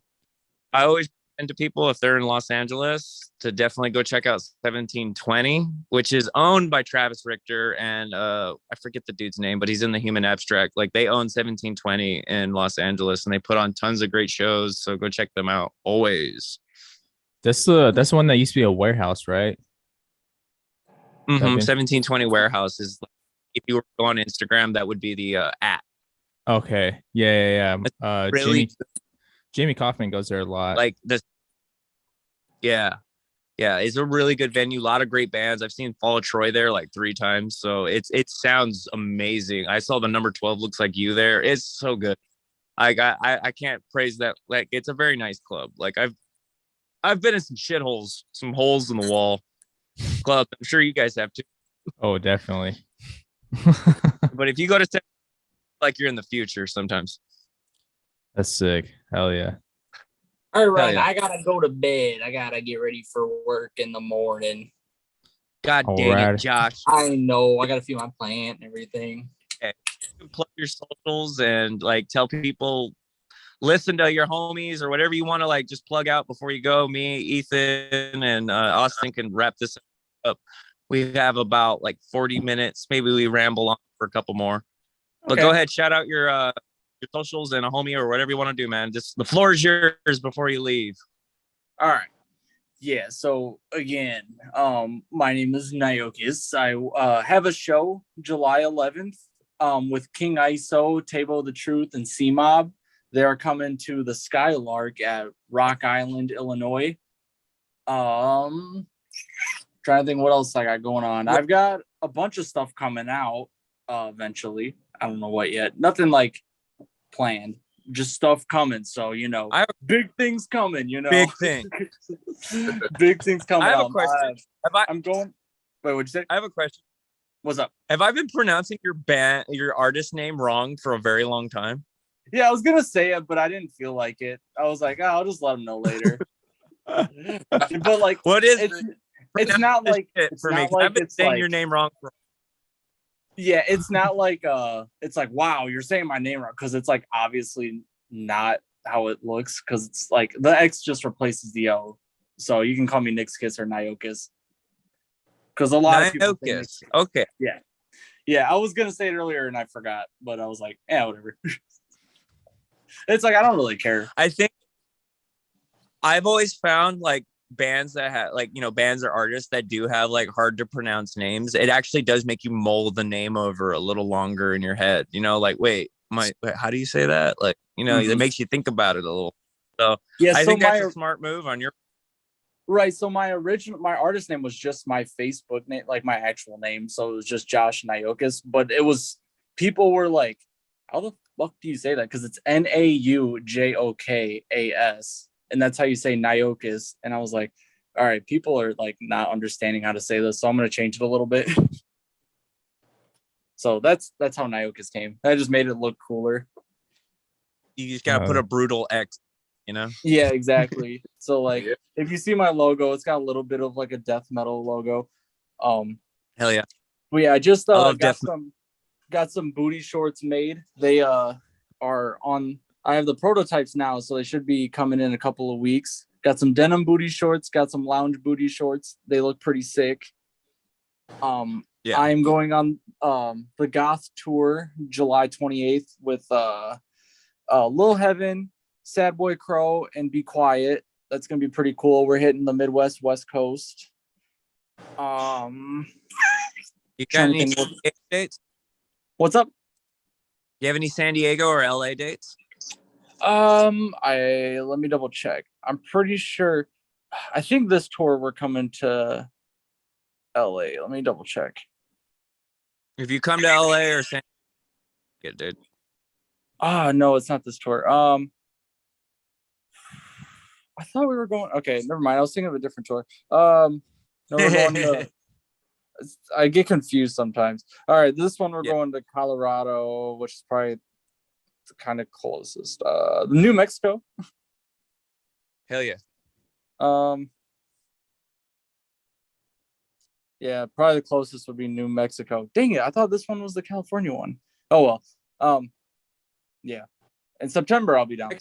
recommend to people if they're in Los Angeles to definitely go check out 1720, which is owned by Travis Richter and I forget the dude's name, but he's in the Human Abstract. Like they own 1720 in Los Angeles, and they put on tons of great shows. So go check them out always. That's the one that used to be a warehouse, right? 1720 Warehouse is like, if you were to go on Instagram, that would be the at. Okay. Yeah. Really, Jamie Kaufman goes there a lot. like this. Yeah. It's a really good venue. A lot of great bands. I've seen Fall of Troy there like 3 times. So it sounds amazing. I saw the Number 12 Looks Like You there. It's so good. I can't praise that. Like it's a very nice club. Like I've been in some shitholes, some holes in the wall clubs. I'm sure you guys have too. Oh, definitely. But if you go to like you're in the future sometimes. That's sick. Hell yeah. All right, yeah. I gotta go to bed. I gotta get ready for work in the morning. God dang it, Josh. I know. I gotta feed my plant and everything. Okay. Plug your socials and like tell people, listen to your homies or whatever you want to like just plug out before you go. Me, Ethan, and Austin can wrap this up. We have about like 40 minutes. Maybe we ramble on for a couple more. But go ahead, shout out your socials and a homie or whatever you want to do, man. Just the floor is yours before you leave. All right. Yeah. So again, my name is Nyxkiss. I have a show July 11th with King ISO, Tabo the Truth, and C-Mob. They are coming to the Skylark at Rock Island, Illinois. Trying to think what else I got going on. I've got a bunch of stuff coming out eventually. I don't know what yet. Nothing like planned. Just stuff coming. So, you know, big things coming, you know. Big thing. Big things coming. I have a question. I'm going. Wait, what'd you say? I have a question. What's up? Have I been pronouncing your artist name wrong for a very long time? Yeah, I was gonna say it, but I didn't feel like it. I was like, I'll just let them know later. But like, what is it's not like it's for not me? like I've been it's saying like, your name wrong for. Yeah, it's not like it's like, wow, you're saying my name wrong, because it's like obviously not how it looks, because it's like the X just replaces the O. So you can call me Nyxkiss or Nyxkiss. Because a lot of people think okay. Yeah, I was gonna say it earlier and I forgot, but I was like, yeah, whatever. It's like I don't really care. I think I've always found like bands that have like, you know, bands or artists that do have like hard to pronounce names, it actually does make you mull the name over a little longer in your head, you know, like wait, how do you say that, like, you know, it makes you think about it a little. So yeah, I think that's a smart move on your right. So my artist name was just my Facebook name, like my actual name, so it was just Josh Nyxkiss, but it was, people were like, how the fuck do you say that, because it's Naujokas, and that's how you say Nyxkiss. And I was like, all right, people are like not understanding how to say this, so I'm going to change it a little bit. So that's how Nyxkiss came. I just made it look cooler. You just got to put a brutal X, you know? Yeah, exactly. So like, if you see my logo, it's got a little bit of like a death metal logo. Hell yeah. But yeah, I just got some booty shorts made. They are on, I have the prototypes now, so they should be coming in a couple of weeks. Got some denim booty shorts, got some lounge booty shorts. They look pretty sick. I'm going on the Goth tour July 28th with Lil Heaven, Sad Boy Crow, and Be Quiet. That's gonna be pretty cool. We're hitting the Midwest, West Coast. You got Trying to any think San Diego dates? What's up? You have any San Diego or LA dates? Let me double check. I'm pretty sure. I think this tour we're coming to LA. Let me double check. If you come to LA or San Diego, dude. No, it's not this tour. I thought we were going. Okay, never mind. I was thinking of a different tour. No, we're going to. I get confused sometimes. All right, this one we're going to Colorado, which is probably the kind of closest. New Mexico. Hell yeah. Yeah, probably the closest would be New Mexico. Dang it, I thought this one was the California one. Oh well. Yeah. In September I'll be down there.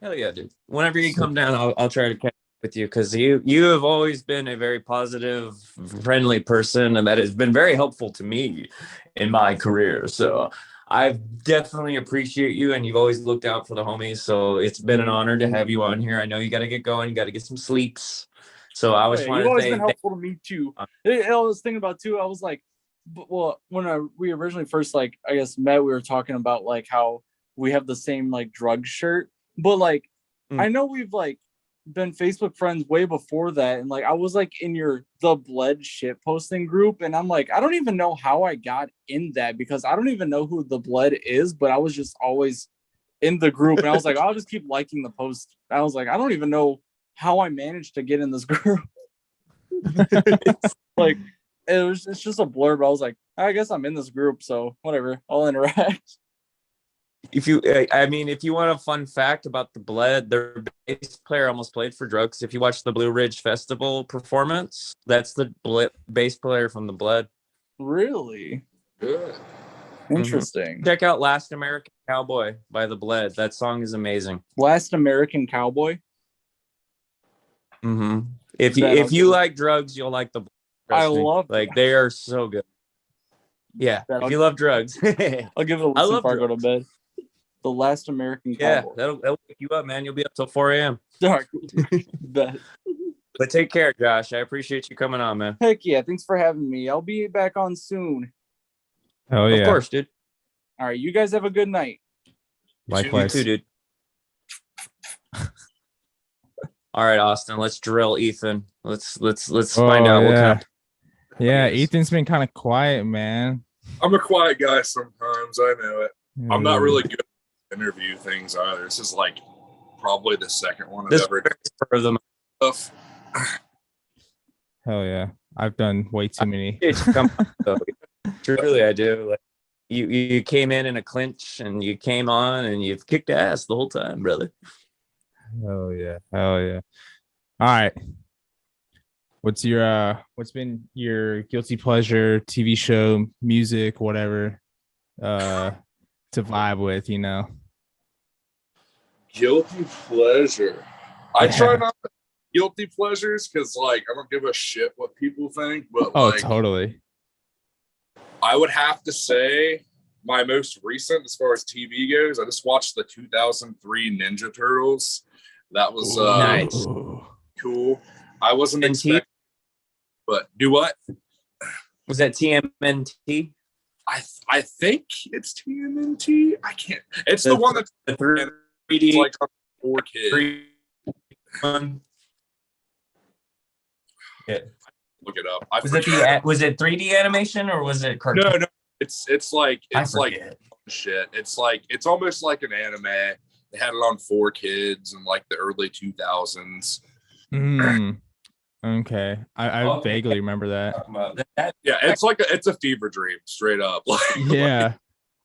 Hell yeah, dude. Whenever you come down, I'll try to catch up with you because you have always been a very positive, friendly person, and that has been very helpful to me in my career. So I definitely appreciate you, and you've always looked out for the homies. So it's been an honor to have you on here. I know you got to get going, you got to get some sleeps. So I was You've always been helpful to me too. I was thinking about too. I was like, when we originally first I guess met, we were talking about like how we have the same like drug shirt, but like I know we've like been Facebook friends way before that, and like I was like in your the Bled shit posting group, and I'm like, I don't even know how I got in that because I don't even know who the Bled is, but I was just always in the group, and I was like, I'll just keep liking the post. I was like, I don't even know how I managed to get in this group. Like it's just a blurb. I was like, I guess I'm in this group, so whatever, I'll interact. If you want a fun fact about the Bled, their bass player almost played for drugs. If you watch the Blue Ridge Festival performance, that's the bass player from the Bled. Really? Good. Interesting. Check out Last American Cowboy by the Bled. That song is amazing. Last American Cowboy. If you like drugs, you'll like the Bled. I love they are so good. Yeah, if you love drugs, I'll give it a listen before I go to bed. The Last American Cowboy. Yeah, that'll wake you up, man. You'll be up till 4 a.m. Dark. Bet. But take care, Josh. I appreciate you coming on, man. Heck yeah, thanks for having me. I'll be back on soon. Oh yeah, of course, dude. All right, you guys have a good night. Likewise. You too, dude. All right, Austin. Let's drill Ethan. Let's find out what kind of. Yeah, Ethan's been kind of quiet, man. I'm a quiet guy sometimes. I know it. I'm not really good at interview things either. This is like probably the second one I've ever done stuff. Hell yeah. I've done way too many. Truly, I do. Like you came in a clinch and you came on and you've kicked ass the whole time, brother. Hell yeah. Hell yeah. All right. What's been your guilty pleasure TV show, music, whatever, to vibe with, you know? Guilty pleasure. I try not to guilty pleasures because like I don't give a shit what people think, but totally. I would have to say my most recent as far as TV goes, I just watched the 2003 Ninja Turtles. That was nice. Cool. I wasn't expecting, but do what? Was that TMNT? I think it's TMNT. I can't. It's the one that's the 3D like 4K. Yeah. Look it up. Was it 3D animation or was it cartoon? No. It's like shit. It's almost like an anime. They had it on 4Kids in like the early 2000s. Okay, I vaguely remember that. Yeah, it's a fever dream, straight up. Yeah,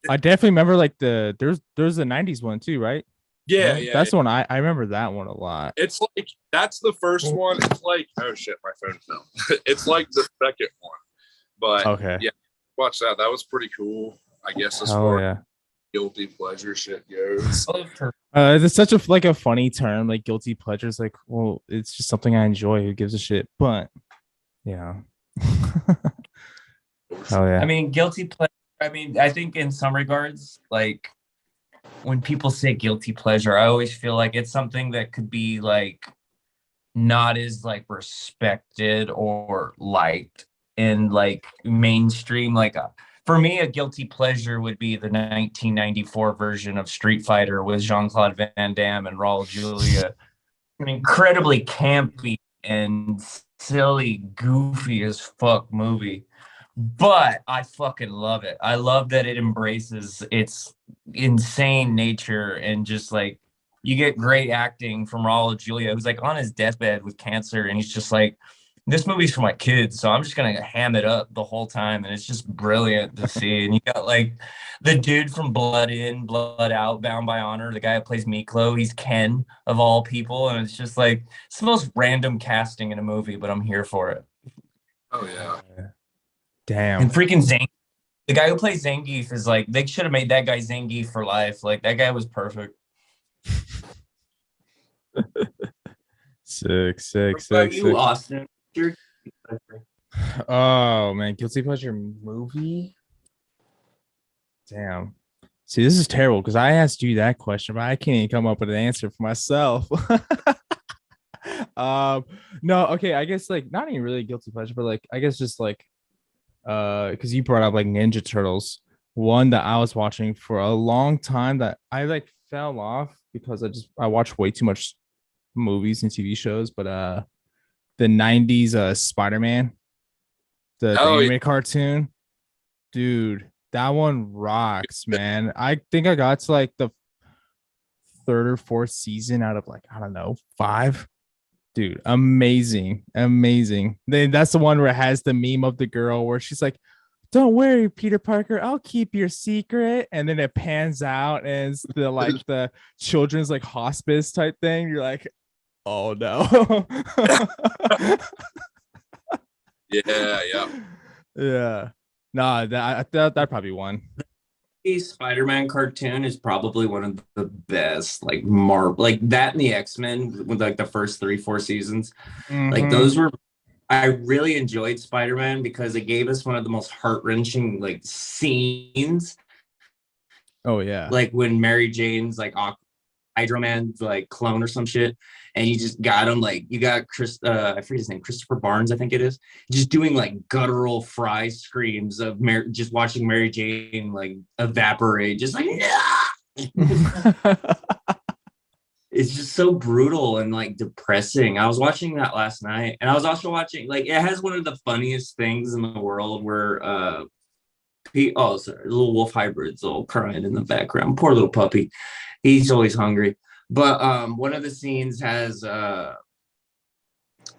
I definitely remember like there's the 90s one too, right? Yeah, that's the one I remember that one a lot. It's like that's the first one. It's like, oh shit, my phone fell. It's like the second one, but okay, yeah, watch that. That was pretty cool. I guess as far as guilty pleasure shit goes. It's such a a funny term, like guilty pleasures. Like, well, it's just something I enjoy. Who gives a shit? But yeah. Oh yeah. I mean, guilty pleasure. I mean, I think in some regards, like when people say guilty pleasure, I always feel like it's something that could be like not as like respected or liked in like mainstream. Like for me, a guilty pleasure would be the 1994 version of Street Fighter with Jean-Claude Van Damme and Raul Julia. An incredibly campy and silly, goofy as fuck movie. But I fucking love it. I love that it embraces its insane nature and just like you get great acting from Raul Julia, who's like on his deathbed with cancer, and he's just like, this movie's for my kids, so I'm just gonna ham it up the whole time, and it's just brilliant to see. And you got like the dude from Blood In, Blood Out, Bound by Honor, the guy that plays Miklo, he's Ken of all people, and it's just like it's the most random casting in a movie, but I'm here for it. Oh yeah. Damn. And freaking Zangief, the guy who plays Zangief is like, they should have made that guy Zangief for life. Like that guy was perfect. Sick. What about you, Austin? Oh man, guilty pleasure movie. Damn. See, this is terrible because I asked you that question, but I can't even come up with an answer for myself. No, okay, I guess like not even really guilty pleasure, but like I guess just like because you brought up like Ninja Turtles, one that I was watching for a long time that I like fell off because I watched way too much movies and TV shows, but the 90s Spider-Man, the anime cartoon, dude, that one rocks, man. I think I got to like the third or fourth season out of like, I don't know, 5. Dude, amazing. That's the one where it has the meme of the girl where she's like, don't worry, Peter Parker, I'll keep your secret. And then it pans out and it's the like the children's like hospice type thing. You're like, oh no. Yeah. Nah, that probably won. Spider-Man cartoon is probably one of the best, like like that and the X-Men with like the first 3-4 seasons. Like those were, I really enjoyed Spider-Man because it gave us one of the most heart-wrenching like scenes. Oh yeah. Like when Mary Jane's like Hydro Man's like clone or some shit, and you just got him like you got I forget his name, Christopher Barnes, I think it is, just doing like guttural fry screams of just watching Mary Jane like evaporate, just like it's just so brutal and like depressing. I was watching that last night, and I was also watching like it has one of the funniest things in the world where little wolf hybrids all crying in the background. Poor little puppy. He's always hungry. But one of the scenes has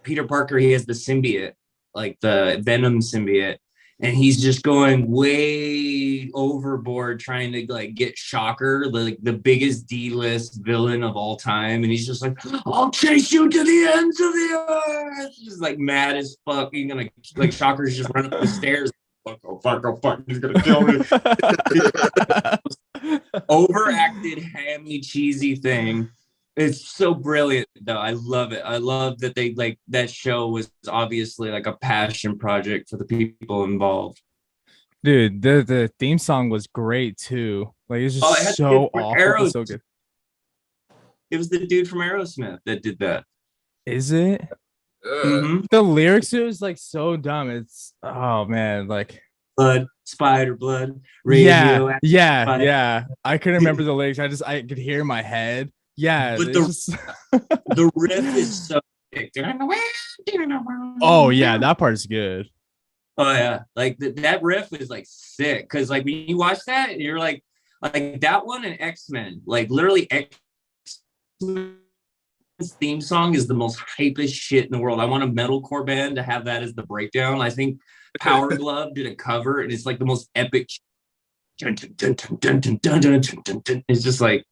Peter Parker, he has the symbiote, like the Venom symbiote, and he's just going way overboard trying to like get Shocker, like the biggest D-list villain of all time. And he's just like, I'll chase you to the ends of the earth. Just like mad as fuck. He's gonna like Shocker's just running up the stairs. Fuck, he's gonna kill me. Overacted, hammy, cheesy thing. It's so brilliant though. I love it. I love that they like that show was obviously like a passion project for the people involved. Dude, the theme song was great too. Like it's just so awful, so good. It was the dude from Aerosmith that did that. Is it? The lyrics it was like so dumb. It's man, like blood, spider blood, radio. Yeah. I couldn't remember the lyrics. I could hear in my head. Yeah, but the riff is so sick. Oh yeah, that part is good. Oh yeah, like that riff is like sick because like when you watch that, you're like that one and X-Men, like literally X-Men theme song is the most hypest shit in the world. I want a metalcore band to have that as the breakdown. I think Power Glove did a cover, and it's like the most epic. It's just like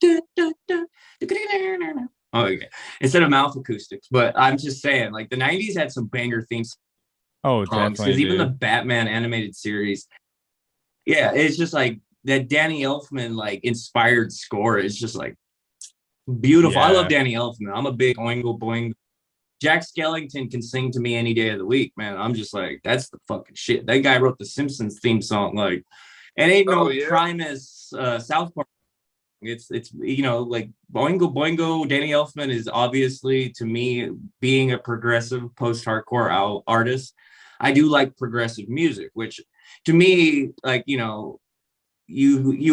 okay, instead of mouth acoustics. But I'm just saying, like the '90s had some banger themes. Oh, definitely. Because even the Batman animated series, yeah, it's just like that Danny Elfman like inspired score is just like beautiful. Yeah. I love Danny Elfman. I'm a big oingo boing. Jack Skellington can sing to me any day of the week, man. I'm just like, that's the fucking shit. That guy wrote the Simpsons theme song, like, and ain't no Primus South Park. It's like Boingo Boingo, Danny Elfman is obviously, to me, being a progressive post-hardcore artist. I do like progressive music, which to me, like, you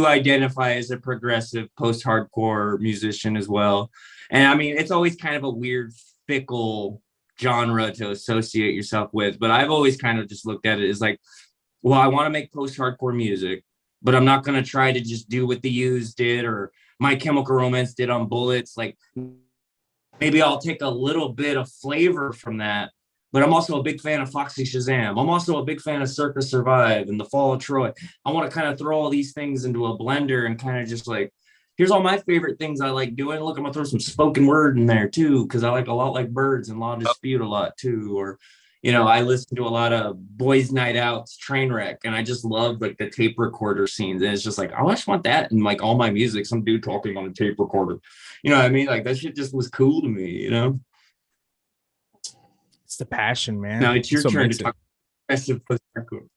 identify as a progressive post-hardcore musician as well. And I mean, it's always kind of a weird, fickle genre to associate yourself with, but I've always kind of just looked at it as like, well, I want to make post-hardcore music, but I'm not going to try to just do what the Used did or My Chemical Romance did on Bullets. Like, maybe I'll take a little bit of flavor from that. But I'm also a big fan of Foxy Shazam. I'm also a big fan of Circus Survive and The Fall of Troy. I want to kind of throw all these things into a blender and kind of just like, here's all my favorite things I like doing. Look, I'm going to throw some spoken word in there too, because I like A Lot Like Birds and Law Dispute a lot too. Or, I listen to a lot of Boys Night Out's Trainwreck, and I just love like the tape recorder scenes. And it's just like, I just want that in like all my music, some dude talking on a tape recorder. You know what I mean? Like that shit just was cool to me, It's the passion, man. Now it's your turn to talk progressive post-hardcore.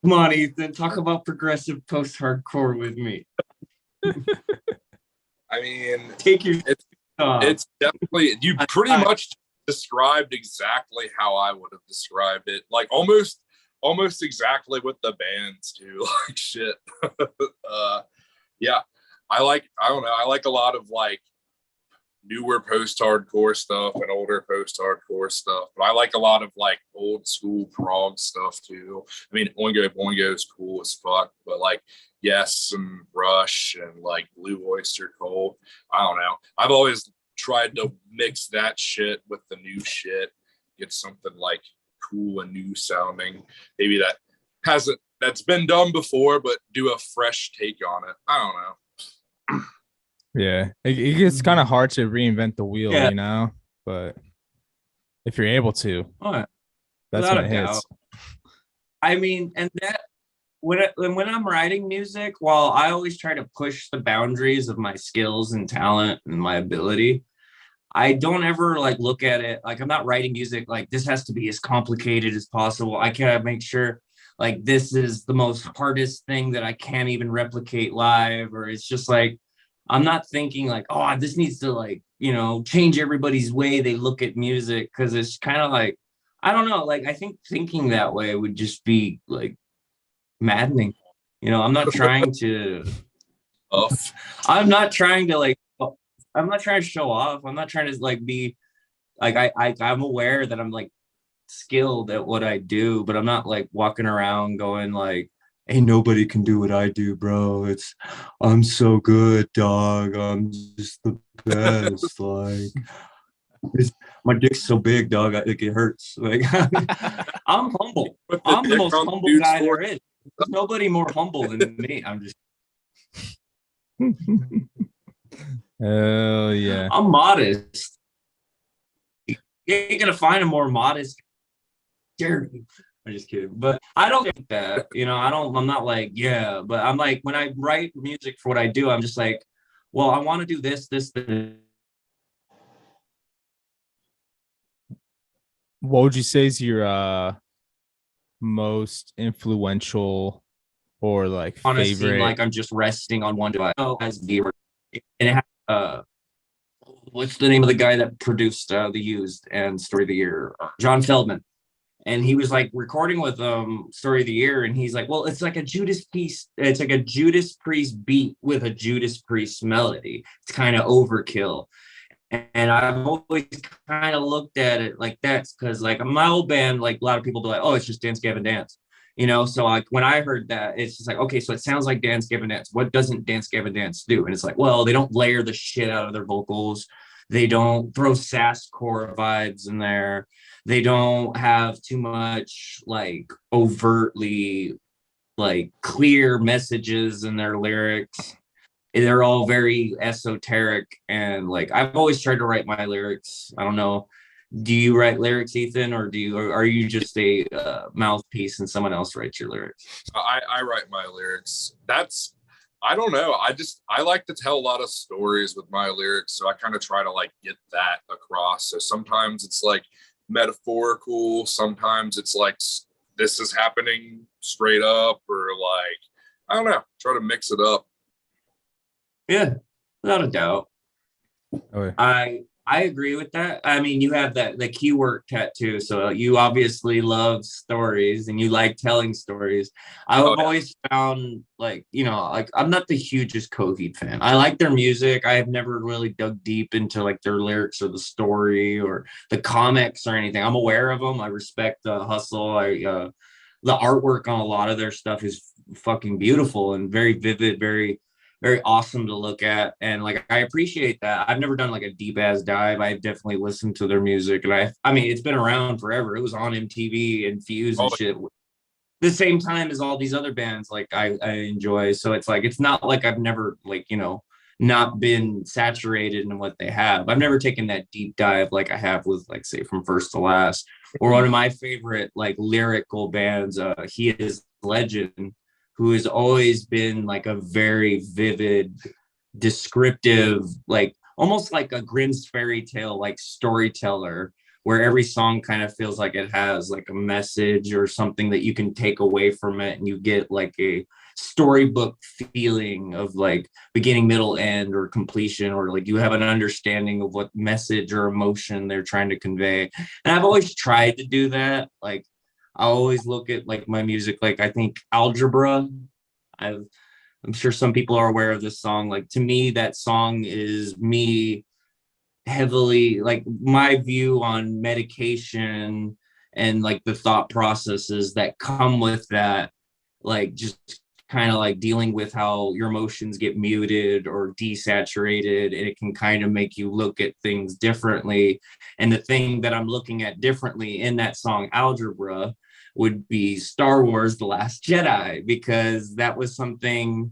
Come on, Ethan, talk about progressive post-hardcore with me. I mean, take your it's definitely, you pretty much described exactly how I would have described it. Like almost exactly what the bands do. Like shit. Yeah. I don't know. I like a lot of like newer post-hardcore stuff and older post-hardcore stuff, but I like a lot of like old school prog stuff too. I mean, Oingo Boingo is cool as fuck, but like Yes and Rush and like Blue Oyster Cult, I don't know. I've always tried to mix that shit with the new shit, get something like cool and new sounding. Maybe that's been done before, but do a fresh take on it. I don't know. Yeah, it gets kind of hard to reinvent the wheel, but if you're able to, that's when it hits. I mean, and that when I'm writing music, while I always try to push the boundaries of my skills and talent and my ability, I don't ever like look at it like I'm not writing music like this has to be as complicated as possible. I can't make sure like this is the most hardest thing that I can't even replicate live, or it's just like I'm not thinking like, oh, this needs to like, change everybody's way they look at music, because it's kind of like, I don't know, like I think thinking that way would just be like maddening. I'm not trying to I'm not trying to show off. I'm not trying to like be like I'm aware that I'm like skilled at what I do, but I'm not like walking around going like, ain't nobody can do what I do, bro. I'm so good, dog. I'm just the best. Like my dick's so big, dog. It hurts. Like I'm humble. I'm the most humble guy there is. There's nobody more humble than me. I'm just oh yeah. I'm modest. You ain't gonna find a more modest Jerry. I'm just kidding, but I don't think that, I'm not like, yeah, but I'm like, when I write music for what I do, I'm just like, well, I want to do this. What would you say is your most influential or like honestly, favorite? like I'm just resting on one device as the and it has, what's the name of the guy that produced The Used and Story of the Year? John Feldman. And he was like recording with Story of the Year, and he's like, well, it's like a Judas Priest. It's like a Judas Priest beat with a Judas Priest melody. It's kind of overkill. And I've always kind of looked at it like that's because like my old band, like a lot of people be like, oh, it's just Dance Gavin Dance. So like when I heard that, it's just like, okay, so it sounds like Dance Gavin Dance. What doesn't Dance Gavin Dance do? And it's like, well, they don't layer the shit out of their vocals. They don't throw sasscore vibes in there. They don't have too much like overtly like clear messages in their lyrics. They're all very esoteric, and like I've always tried to write my lyrics. I don't know. Do you write lyrics, Ethan, or are you just a mouthpiece and someone else writes your lyrics? I write my lyrics. I don't know. I like to tell a lot of stories with my lyrics, so I kind of try to like get that across. So sometimes it's like metaphorical, sometimes it's like this is happening straight up, or like I don't know, try to mix it up. Yeah, without a doubt. Oh, yeah. I agree with that. I mean, you have the keyword tattoo, so you obviously love stories and you like telling stories. I've always found, like, you know, like, I'm not the hugest Coheed fan. I like their music. I have never really dug deep into like their lyrics or the story or the comics or anything. I'm aware of them. I respect the hustle. The artwork on a lot of their stuff is fucking beautiful and very vivid, very awesome to look at, and like I appreciate that. I've never done like a deep ass dive. I've definitely listened to their music, and I mean, it's been around forever. It was on MTV and Fuse and shit the same time as all these other bands like I enjoy. So it's like, it's not like I've never, like, you know, not been saturated in what they have. I've never taken that deep dive like I have with, like, say, From First to Last, or one of my favorite like lyrical bands, He Is Legend, who has always been like a very vivid, descriptive, like almost like a Grimm's fairy tale like storyteller, where every song kind of feels like it has like a message or something that you can take away from it, and you get like a storybook feeling of like beginning, middle, end, or completion, or like you have an understanding of what message or emotion they're trying to convey. And I've always tried to do that. Like, I always look at like my music, like I think Algebra, I'm sure some people are aware of this song. Like, to me, that song is me heavily, like, my view on medication and like the thought processes that come with that, like just kind of like dealing with how your emotions get muted or desaturated, and it can kind of make you look at things differently. And the thing that I'm looking at differently in that song Algebra would be Star Wars: The Last Jedi, because that was something,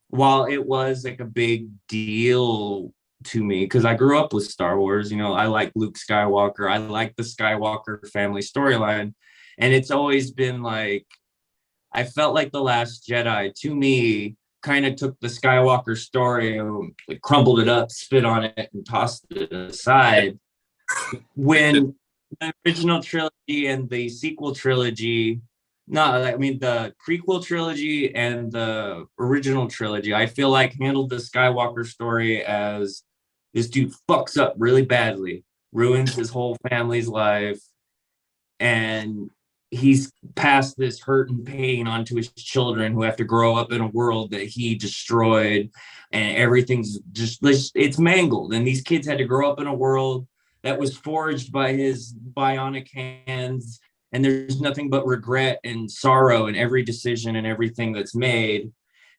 while it was like a big deal to me, because I grew up with Star Wars, you know, I like Luke Skywalker, I like the Skywalker family storyline, and it's always been like, I felt like The Last Jedi, to me, kind of took the Skywalker story and like, crumbled it up, spit on it, and tossed it aside. When the original trilogy and the sequel trilogy, no, I mean the prequel trilogy and the original trilogy, I feel like handled the Skywalker story as this dude fucks up really badly, ruins his whole family's life, and he's passed this hurt and pain onto his children, who have to grow up in a world that he destroyed, and everything's just, it's mangled, and these kids had to grow up in a world that was forged by his bionic hands, and there's nothing but regret and sorrow in every decision and everything that's made.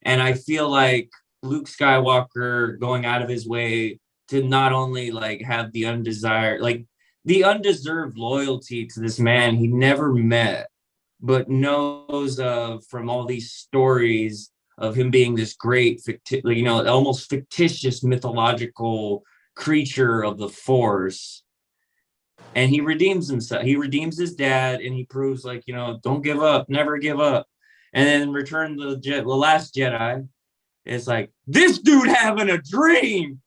And I feel like Luke Skywalker going out of his way to not only like have the undesired, like the undeserved loyalty to this man he never met, but knows of from all these stories of him being this great, you know, almost fictitious mythological creature of the Force. And he redeems himself. He redeems his dad, and he proves, like, you know, don't give up, never give up. And then Return the Last Jedi, it's like, this dude having a dream.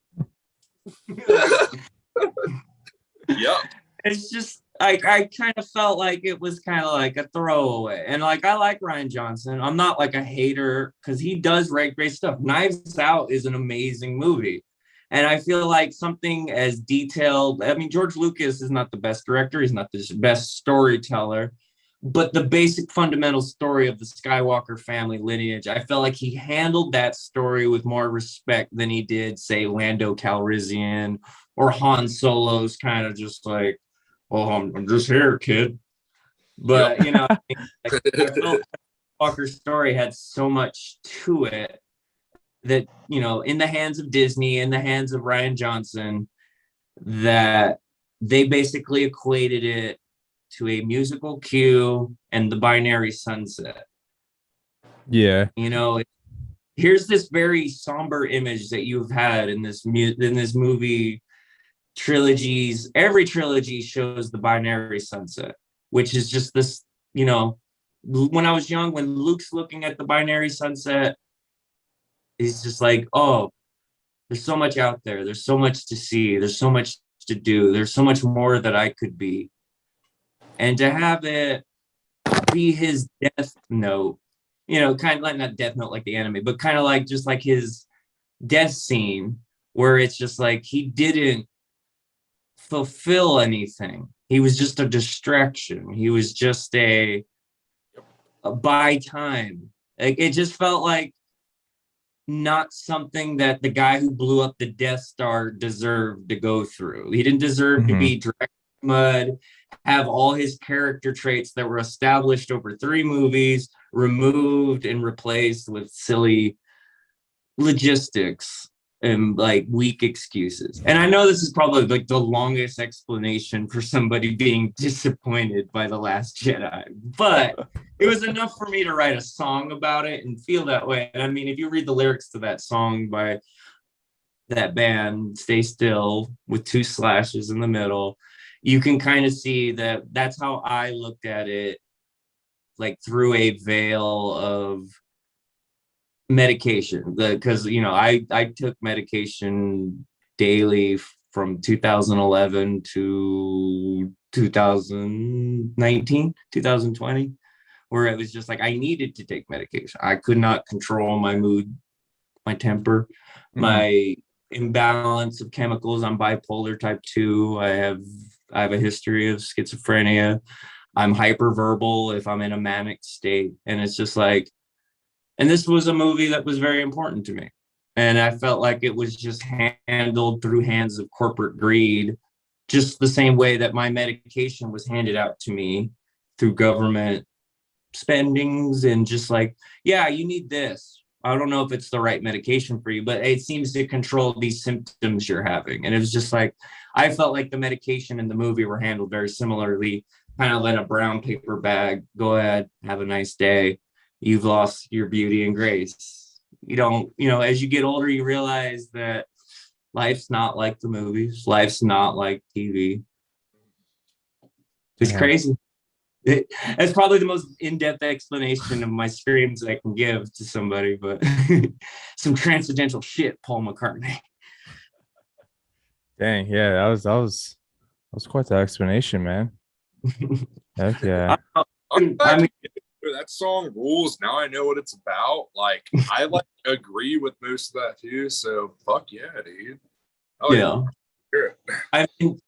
Yep. It's just like, I kind of felt like it was kind of like a throwaway. And like, I like Rian Johnson. I'm not like a hater, because he does write great stuff. Knives Out is an amazing movie. And I feel like something as detailed, I mean, George Lucas is not the best director, he's not the best storyteller, but the basic fundamental story of the Skywalker family lineage, I felt like he handled that story with more respect than he did, say, Lando Calrissian or Han Solo's kind of just like, well, I'm just here, kid. But, you know, I felt Skywalker's story had so much to it that, you know, in the hands of Disney, in the hands of Rian Johnson, that they basically equated it to a musical cue and the binary sunset. Yeah. You know, here's this very somber image that you've had in this movie trilogies. Every trilogy shows the binary sunset, which is just this, you know, when I was young, when Luke's looking at the binary sunset, he's just like, oh, there's so much out there. There's so much to see. There's so much to do. There's so much more that I could be. And to have it be his death note you know, kind of like not Death Note like the anime, but kind of like just like his death scene where it's just like he didn't fulfill anything. He was just a distraction. He was just a buy time. Like it just felt like not something that the guy who blew up the Death Star deserved to go through. He didn't deserve to be dragged through mud, have all his character traits that were established over 3 movies removed and replaced with silly logistics and like weak excuses. And I know this is probably like the longest explanation for somebody being disappointed by The Last Jedi, but it was enough for me to write a song about it and feel that way. And I mean, if you read the lyrics to that song by that band, Stay Still, with 2 slashes in the middle, you can kind of see that that's how I looked at it, like through a veil of medication. Because you know, I took medication daily from 2011 to 2019, 2020, where it was just like I needed to take medication. I could not control my mood, my temper, my imbalance of chemicals. I'm bipolar type 2. I have a history of schizophrenia. I'm hyperverbal if I'm in a manic state. And it's just like, and this was a movie that was very important to me. And I felt like it was just handled through hands of corporate greed, just the same way that my medication was handed out to me through government spendings and just like, yeah, you need this. I don't know if it's the right medication for you, but it seems to control these symptoms you're having. And it was just like, I felt like the medication in the movie were handled very similarly, kind of in a brown paper bag. Go ahead, have a nice day. You've lost your beauty and grace. You don't, you know, as you get older, you realize that life's not like the movies. Life's not like TV. It's crazy. It's probably the most in-depth explanation of my screams I can give to somebody, but some transcendental shit, Paul McCartney. Dang, yeah, that was quite the explanation, man. Heck yeah. I mean, that song rules. Now I know what it's about. Like, I like agree with most of that too. So fuck yeah, dude. Yeah. I think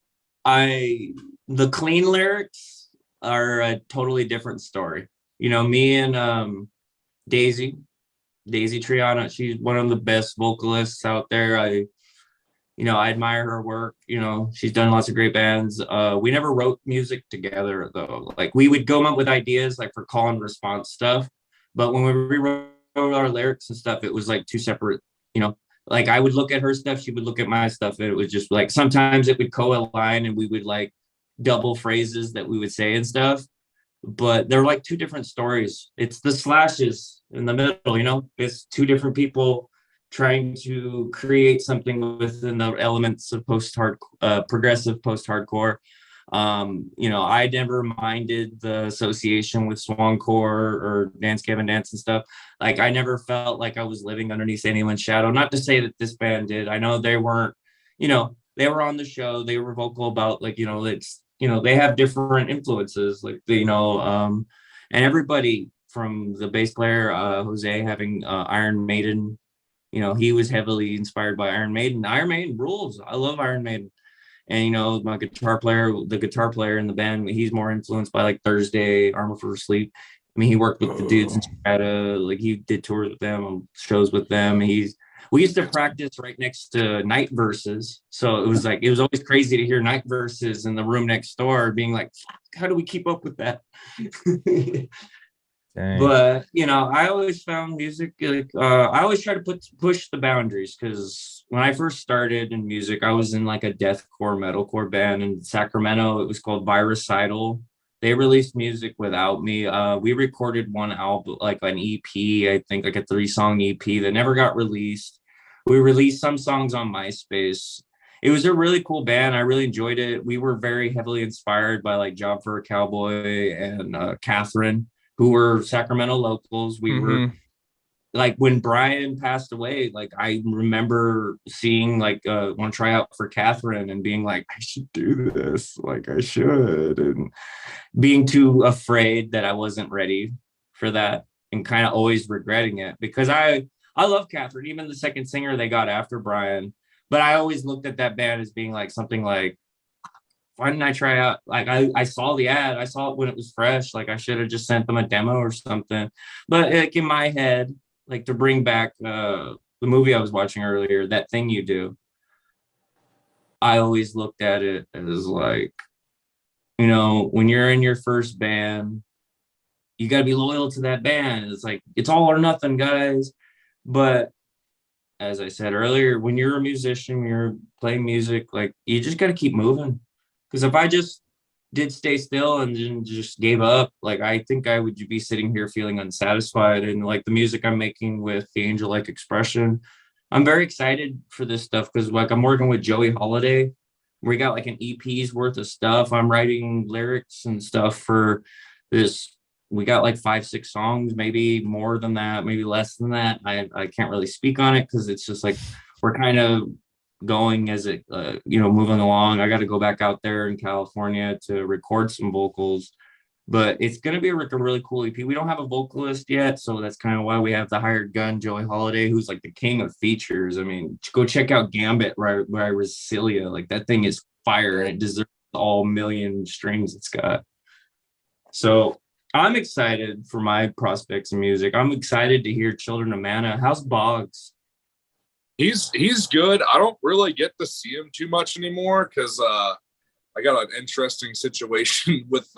the clean lyrics are a totally different story. You know, me and Daisy Triana, she's one of the best vocalists out there. I admire her work. You know, she's done lots of great bands. We never wrote music together though. Like we would come up with ideas like for call and response stuff, but when we rewrote our lyrics and stuff, it was like 2 separate, you know, like I would look at her stuff, she would look at my stuff, and it was just like sometimes it would co-align and we would like double phrases that we would say and stuff, but they're like 2 different stories. It's the slashes in the middle, you know, it's 2 different people trying to create something within the elements of progressive post-hardcore. You know, I never minded the association with swancore or Dance Gavin Dance and stuff. Like I never felt like I was living underneath anyone's shadow. Not to say that this band did. I know they weren't, you know, they were on the show, they were vocal about like, you know, it's, you know, they have different influences, like, you know, and everybody from the bass player, Jose, having Iron Maiden, you know, he was heavily inspired by Iron Maiden. Iron Maiden rules. I love Iron Maiden. And, you know, the guitar player in the band, he's more influenced by like Thursday, Armor for Sleep. I mean, he worked with the dudes in Strata, like he did tours with them, shows with them. We used to practice right next to Night Verses. So it was always crazy to hear Night Verses in the room next door being like, how do we keep up with that? But, you know, I always found music, like, I always try to push the boundaries, because when I first started in music, I was in like a deathcore metalcore band in Sacramento. It was called Virucidal. They released music without me. We recorded one album, like an EP, I think like a 3-song EP that never got released. We released some songs on MySpace. It was a really cool band. I really enjoyed it. We were very heavily inspired by like Job for a Cowboy and Catherine, who were Sacramento locals. We were like, when Brian passed away, like I remember seeing like want to try out for Catherine and being like, I should do this, like I should, and being too afraid that I wasn't ready for that. and kind of always regretting it, because I love Catherine, even the second singer they got after Brian. But I always looked at that band as being like something like, why didn't I try out? Like I saw the ad, I saw it when it was fresh. Like I should have just sent them a demo or something. But like in my head, like to bring back the movie I was watching earlier, That Thing You Do, I always looked at it as like, when you're in your first band, you got to be loyal to that band. It's like, it's all or nothing, guys. But as I said earlier, when you're a musician, when you're playing music, like you just got to keep moving. Because if I just did stay still and then just gave up, like I think I would be sitting here feeling unsatisfied. And like the music I'm making with the Angel-like Expression, I'm very excited for this stuff because like I'm working with Joey Holiday. We got like an EP's worth of stuff. I'm writing lyrics and stuff for this. We got like 5-6 songs, maybe more than that, maybe less than that. I can't really speak on it because it's just like we're kind of going as it moving along. I got to go back out there in California to record some vocals, but it's going to be like a really cool EP. We don't have a vocalist yet, so that's kind of why we have the hired gun, Joey Holiday, who's like the king of features. I mean, go check out Gambit by Resilia. Like that thing is fire and it deserves all million streams it's got. So I'm excited for my prospects in music. I'm excited to hear Children of Mana. How's Boggs? He's good. I don't really get to see him too much anymore because I got an interesting situation with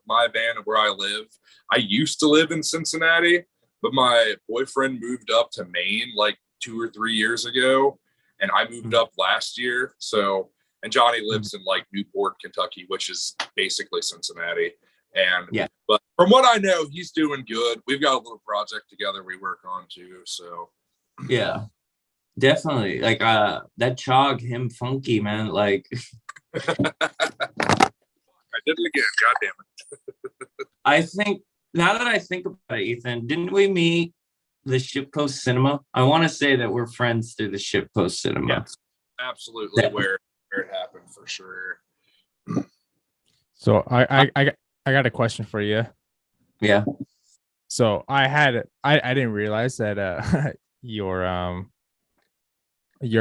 my band where I live. I used to live in Cincinnati, but my boyfriend moved up to Maine like 2 or 3 years ago, and I moved up last year. So, and Johnny lives in like Newport, Kentucky, which is basically Cincinnati. And yeah, but from what I know, he's doing good. We've got a little project together we work on too. So yeah, definitely. Like that Chog, him funky, man. Like I did it again. God damn it. I think now that I think about it, Ethan, didn't we meet the Shippost Cinema? I want to say that we're friends through the Shippost Cinema. Yeah, absolutely. Where it happened for sure. So I got a question for you. Yeah. So I didn't realize that your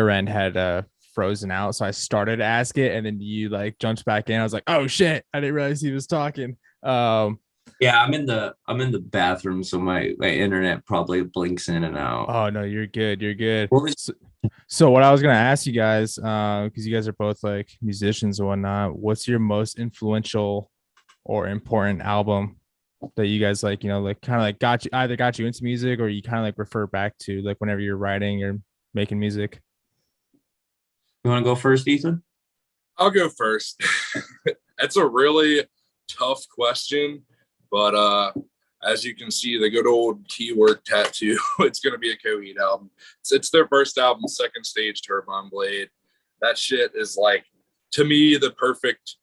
end had frozen out. So I started to ask it and then you like jumped back in. I was like, oh shit, I didn't realize he was talking. Yeah, I'm in the bathroom, so my internet probably blinks in and out. Oh no, you're good. You're good. So what I was gonna ask you guys, because you guys are both like musicians and whatnot, what's your most influential or important album that you guys like, like kind of like got you into music, or you kind of like refer back to like whenever you're writing or making music? You want to go first, Ethan? I'll go first. That's a really tough question, but as you can see, the good old keyword tattoo, it's going to be a Coheed album. It's their first album, Second Stage Turbine Blade. That shit is like, to me, the perfect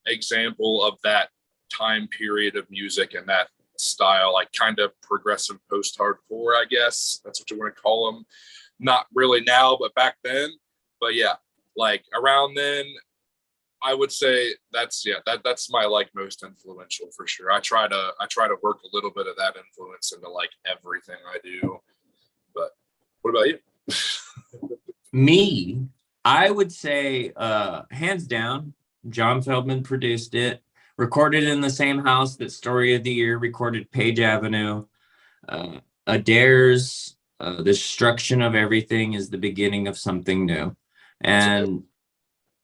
example of that time period of music and that style, like kind of progressive post-hardcore, I guess. That's what you want to call them. Not really now, but back then. But yeah, like around then, I would say that's my like most influential for sure. I try to work a little bit of that influence into like everything I do. But what about you? Me, I would say hands down, John Feldman produced it, recorded in the same house that Story of the Year recorded Page Avenue. Adair's Destruction of Everything is the beginning of something new. And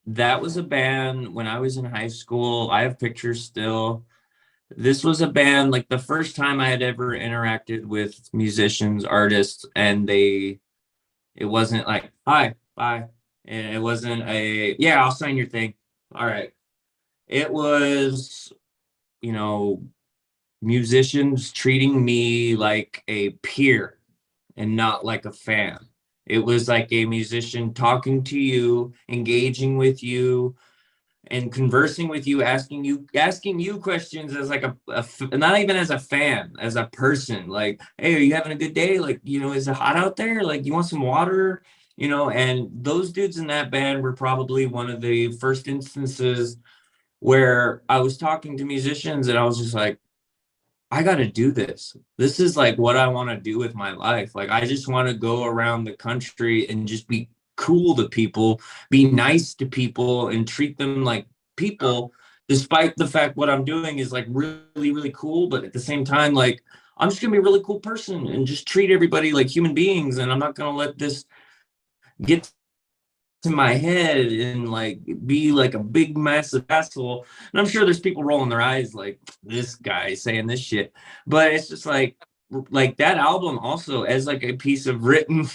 that was a band when I was in high school. I have pictures still. This was a band, like the first time I had ever interacted with musicians, artists, and it wasn't like, hi, bye. And it wasn't yeah, I'll sign your thing. All right. It was, musicians treating me like a peer and not like a fan. It was like a musician talking to you, engaging with you, and conversing with you, asking you questions as like not even as a fan, as a person. Like, hey, are you having a good day? Like, is it hot out there? Like, you want some water? And those dudes in that band were probably one of the first instances where I was talking to musicians and I was just like, I got to do this. This is like what I want to do with my life. Like, I just want to go around the country and just be cool to people, be nice to people, and treat them like people, despite the fact what I'm doing is like really, really cool. But at the same time, like, I'm just going to be a really cool person and just treat everybody like human beings. And I'm not going to let this get to my head and like be like a big massive asshole. And I'm sure there's people rolling their eyes like, this guy saying this shit, but it's just like that album also as like a piece of written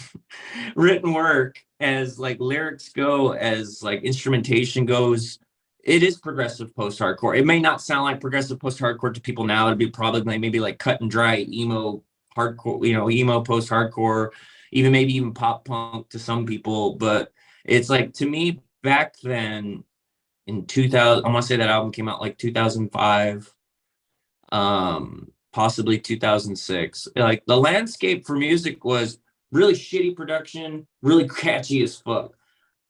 written work, as like lyrics go, as like instrumentation goes, it is progressive post-hardcore. It may not sound like progressive post-hardcore to people now. It'd be probably like maybe like cut and dry emo hardcore, you know, emo post-hardcore, even maybe even pop punk to some people. But it's like, to me, back then in 2000, I want to say that album came out like 2005, possibly 2006. Like, the landscape for music was really shitty production, really catchy as fuck,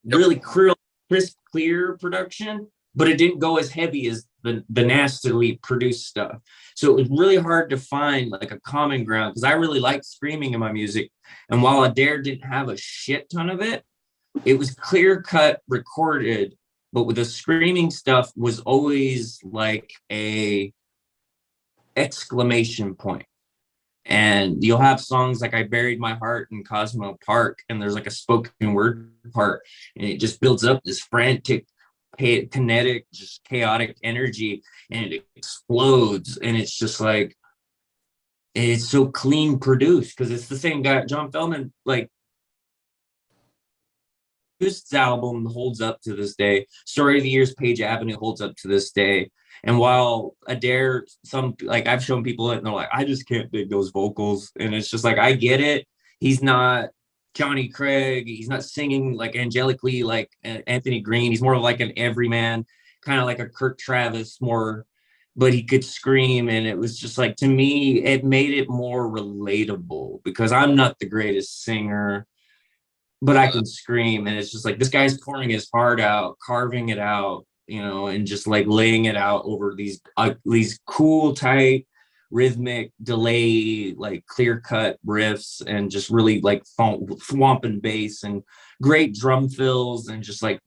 really crisp, clear production, but it didn't go as heavy as the nastily produced stuff. So it was really hard to find like a common ground, because I really like screaming in my music. And while Adair didn't have a shit ton of it, it was clear cut, recorded, but with the screaming stuff was always like a exclamation point. And you'll have songs like I Buried My Heart in Cosmo Park, and there's like a spoken word part, and it just builds up this frantic, kinetic, just chaotic energy, and it explodes. And it's just like, it's so clean produced, because it's the same guy, John Feldman, like, this album holds up to this day. Story of the Year's Page Avenue holds up to this day. And while Adair, some, like, I've shown people it and they're like, I just can't dig those vocals. And it's just like, I get it. He's not Johnny Craig. He's not singing like angelically like Anthony Green. He's more of like an everyman, kind of like a Kurt Travis, more, but he could scream. And it was just like, to me, it made it more relatable, because I'm not the greatest singer, but I can scream. And it's just like, this guy's pouring his heart out, carving it out, you know, and just like laying it out over these cool, tight, rhythmic, delay, like clear cut riffs, and just really like swamping bass and great drum fills, and just like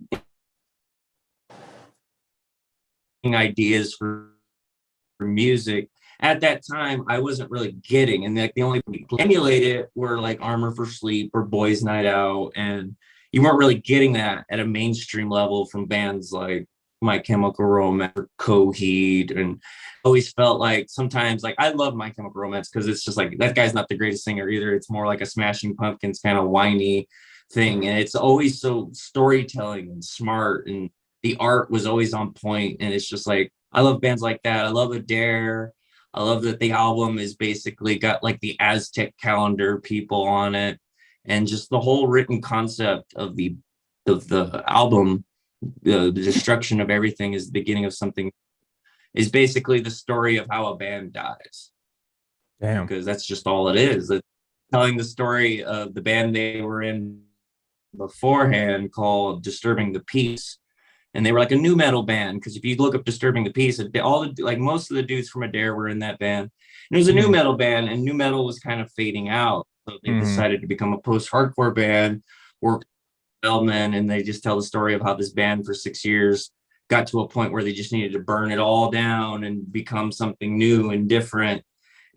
ideas for music. At that time, I wasn't really getting, and like the only people emulate it were like Armor for Sleep or Boys Night Out, and you weren't really getting that at a mainstream level from bands like My Chemical Romance or Coheed. And always felt like sometimes, like, I love My Chemical Romance because it's just like, that guy's not the greatest singer either. It's more like a Smashing Pumpkins kind of whiny thing, and it's always so storytelling and smart, and the art was always on point. And it's just like, I love bands like that. I love Adair. I love that the album is basically got like the Aztec calendar people on it, and just the whole written concept of the album, the destruction of everything is the beginning of something, is basically the story of how a band dies. Damn. Because that's just all it is. It's telling the story of the band they were in beforehand, called Disturbing the Peace. And they were like a new metal band, because if you look up Disturbing the Peace, all the, like, most of the dudes from Adair were in that band. And it was a new metal band, and new metal was kind of fading out. So they decided to become a post-hardcore band, work with Feldman, and they just tell the story of how this band for 6 years got to a point where they just needed to burn it all down and become something new and different.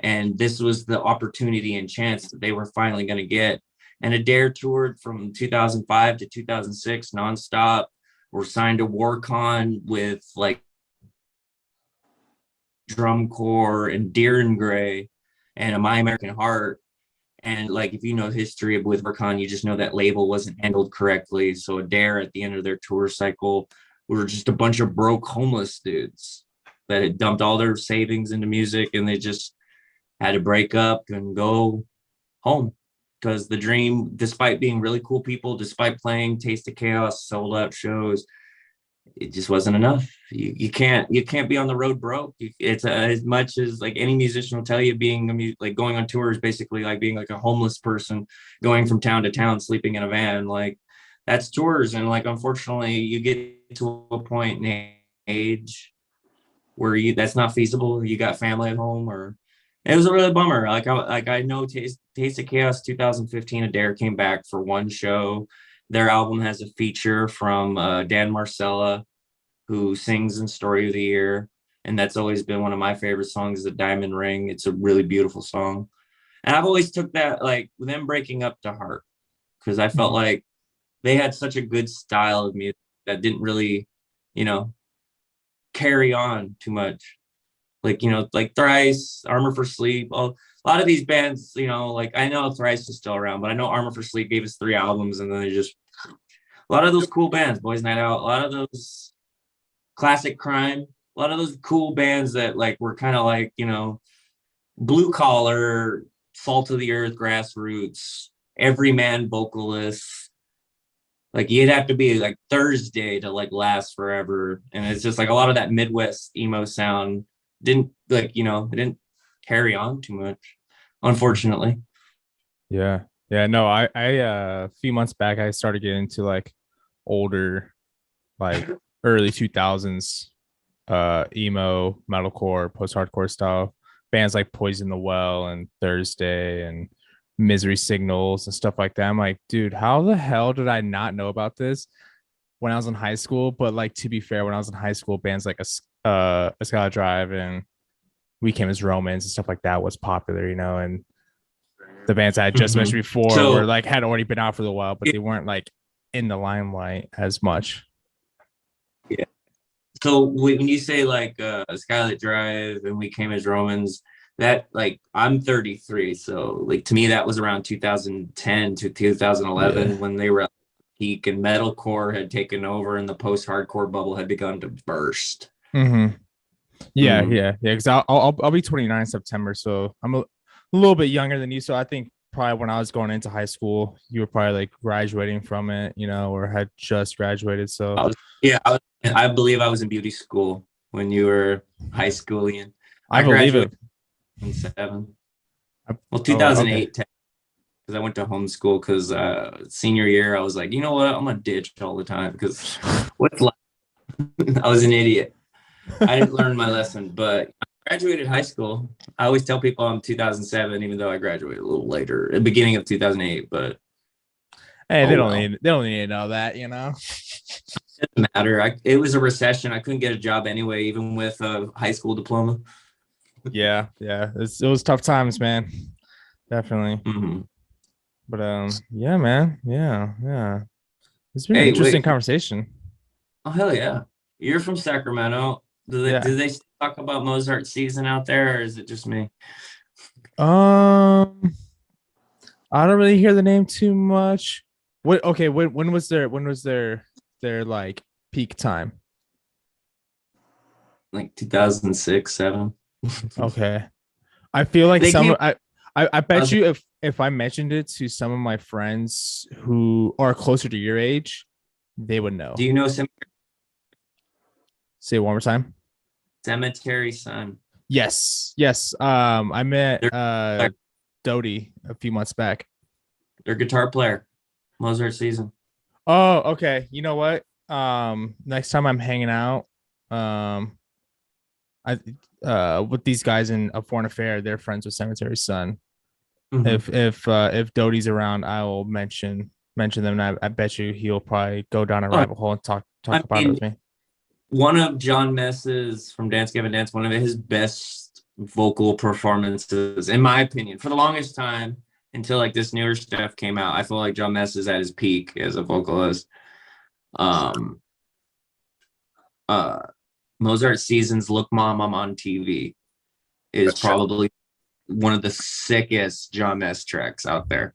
And this was the opportunity and chance that they were finally going to get. And Adair toured from 2005 to 2006 nonstop. Were signed to Warcon with like Drum Corps and Deer and Gray and a My American Heart. And like, if you know history with Warcon, you just know that label wasn't handled correctly. So Adair, at the end of their tour cycle, were just a bunch of broke homeless dudes that had dumped all their savings into music, and they just had to break up and go home. Because the dream, despite being really cool people, despite playing Taste of Chaos, sold out shows, it just wasn't enough. You can't be on the road broke. It's as much as like any musician will tell you, being like going on tour is basically like being like a homeless person going from town to town, sleeping in a van. Like, that's tours. And like, unfortunately, you get to a point in age where that's not feasible. You got family at home, or It was a really bummer. I know Taste of Chaos 2015, Adair came back for one show. Their album has a feature from Dan Marcella, who sings in Story of the Year, and that's always been one of my favorite songs, The Diamond Ring. It's a really beautiful song. And I've always took that, like, them breaking up, to heart, because I felt like they had such a good style of music that didn't really, you know, carry on too much. Like, like Thrice, Armor for Sleep. A lot of these bands, like, I know Thrice is still around, but I know Armor for Sleep gave us 3 albums, and then they just, a lot of those cool bands, Boys Night Out, a lot of those Classic Crime, a lot of those cool bands that, like, were kind of like, blue collar, salt of the earth, grassroots, everyman vocalists. Like, you'd have to be like Thursday to, like, last forever. And it's just like a lot of that Midwest emo sound didn't, like, it didn't carry on too much, unfortunately. Yeah. No, I a few months back I started getting into like older, like early 2000s emo, metalcore, post-hardcore style bands like Poison the Well and Thursday and Misery Signals and stuff like that. I'm like, dude, how the hell did I not know about this when I was in high school? But like, to be fair, when I was in high school, bands like a Skylar Drive and We Came as Romans and stuff like that was popular, and the bands I had just mentioned before were like had already been out for a while, but they weren't like in the limelight as much. Yeah. So when you say like Skylit Drive and We Came as Romans, that, like, I'm 33, so like to me that was around 2010 to 2011 when they were at peak and metalcore had taken over and the post-hardcore bubble had begun to burst. Yeah. Because I'll be 29 in September, so I'm a little bit younger than you. So I think probably when I was going into high school, you were probably like graduating from it, or had just graduated. So I believe I was in beauty school when you were high schooling. I believe it. 2007. Well, 2008, because I went to homeschool because senior year, I was like, you know what? I'm going to ditch all the time because what's life? I was an idiot. I didn't learn my lesson, but I graduated high school. I always tell people I'm 2007, even though I graduated a little later, the beginning of 2008. But hey, they don't need to know that, It doesn't matter. It was a recession. I couldn't get a job anyway, even with a high school diploma. Yeah. It was tough times, man. Definitely. But yeah, man. Yeah. It's been an interesting conversation. Oh, hell yeah. You're from Sacramento. Do they talk about Mozart season out there, or is it just me? I don't really hear the name too much. When was their like peak time? Like 2006, 7. Okay. I feel like I bet you if I mentioned it to some of my friends who are closer to your age, they would know. Do you know Say it one more time. Cemetery Sun? Yes. I met Dodie a few months back. Their guitar player, Mozart season. Oh, okay. You know what? Next time I'm hanging out, with these guys in A Foreign Affair, they're friends with Cemetery Sun. If Dodie's around, I will mention them, and I bet you he'll probably go down a rabbit hole and talk about it with me. One of John Mess's from Dance Gavin Dance, one of his best vocal performances, in my opinion, for the longest time until like this newer stuff came out. I feel like John Mess is at his peak as a vocalist. Mozart Season's "Look Mom, I'm on TV" is probably one of the sickest John Mess tracks out there.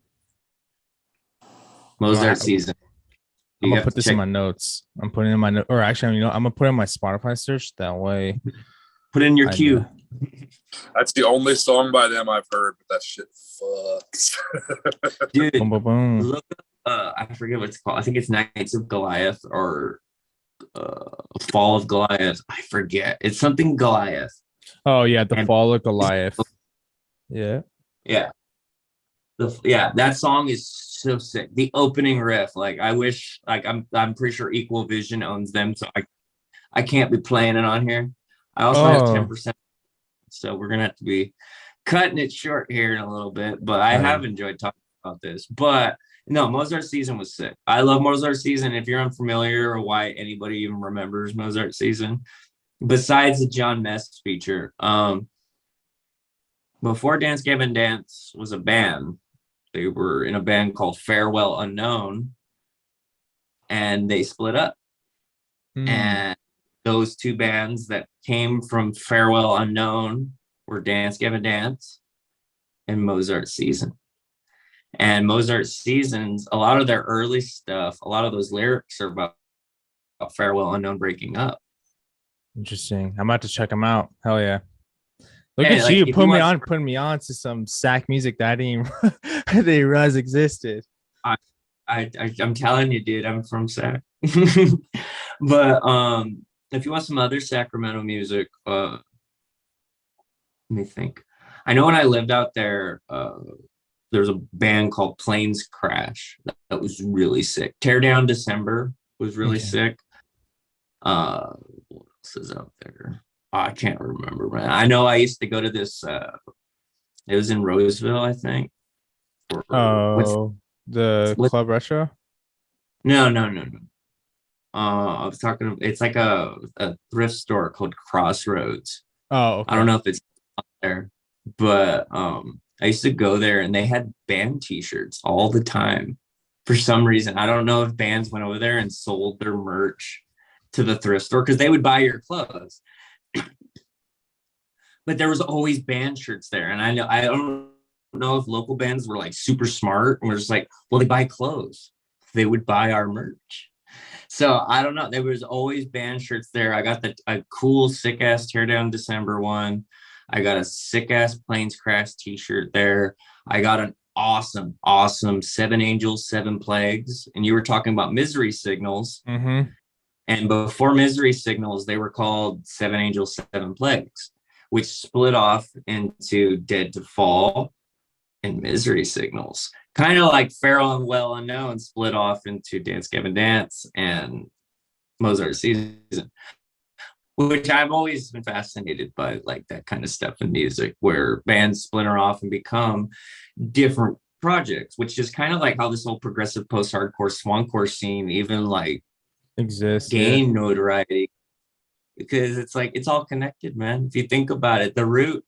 Mozart Season. I'm gonna put this in my notes. I'm putting in my note, or actually, I'm gonna put in my Spotify search. That way, put in your queue. That's the only song by them I've heard, but that shit fucks. Dude, look up, I forget what it's called. I think it's Knights of Goliath or Fall of Goliath. I forget. It's something Goliath. Oh yeah, the Fall of Goliath. Yeah. That song is so sick. The opening riff, like I wish, like I'm pretty sure Equal Vision owns them, so I can't be playing it on here. I also have 10%, so we're gonna have to be cutting it short here in a little bit, but I have enjoyed talking about this. But no, Mozart Season was sick. I love Mozart Season. If you're unfamiliar or why anybody even remembers Mozart Season, besides the John Mess feature, before Dance Gavin Dance was a band, they were in a band called Farewell Unknown, and they split up. And those two bands that came from Farewell Unknown were Dance Gavin Dance and Mozart Season. And Mozart Seasons, a lot of their early stuff, a lot of those lyrics are about Farewell Unknown breaking up. Interesting. I'm about to check them out. Hell yeah. Look Hey, at like, you if putting you me want- putting me on to some sack music that I didn't even they realize existed. I'm telling you, dude, I'm from Sac. But if you want some other Sacramento music, let me think. I know when I lived out there, there's a band called Planes Crash that was really sick. Tear Down December was really sick. What else is out there? Oh, I can't remember, man. I know I used to go to this. It was in Roseville, I think. The Club Retro? No. I was talking. It's like a thrift store called Crossroads. Oh, okay. I don't know if it's up there, but I used to go there, and they had band T-shirts all the time. For some reason, I don't know if bands went over there and sold their merch to the thrift store because they would buy your clothes. But there was always band shirts there, and I don't know if local bands were like super smart and were just like, well, they buy clothes, they would buy our merch. So I don't know. There was always band shirts there. I got a cool sick ass Tear Down December one. I got a sick ass Planes Crash T-shirt there. I got an awesome 7 Angels, 7 Plagues, and you were talking about Misery Signals. And before Misery Signals, they were called 7 Angels, 7 Plagues, which split off into Dead to Fall and Misery Signals. Kind of like Farewell and Well Unknown split off into Dance Gavin Dance and Mozart Season, which I've always been fascinated by, like that kind of stuff in music where bands splinter off and become different projects, which is kind of like how this whole progressive post-hardcore swancore scene even like exists, gain notoriety, because it's like it's all connected, man. If you think about it, the root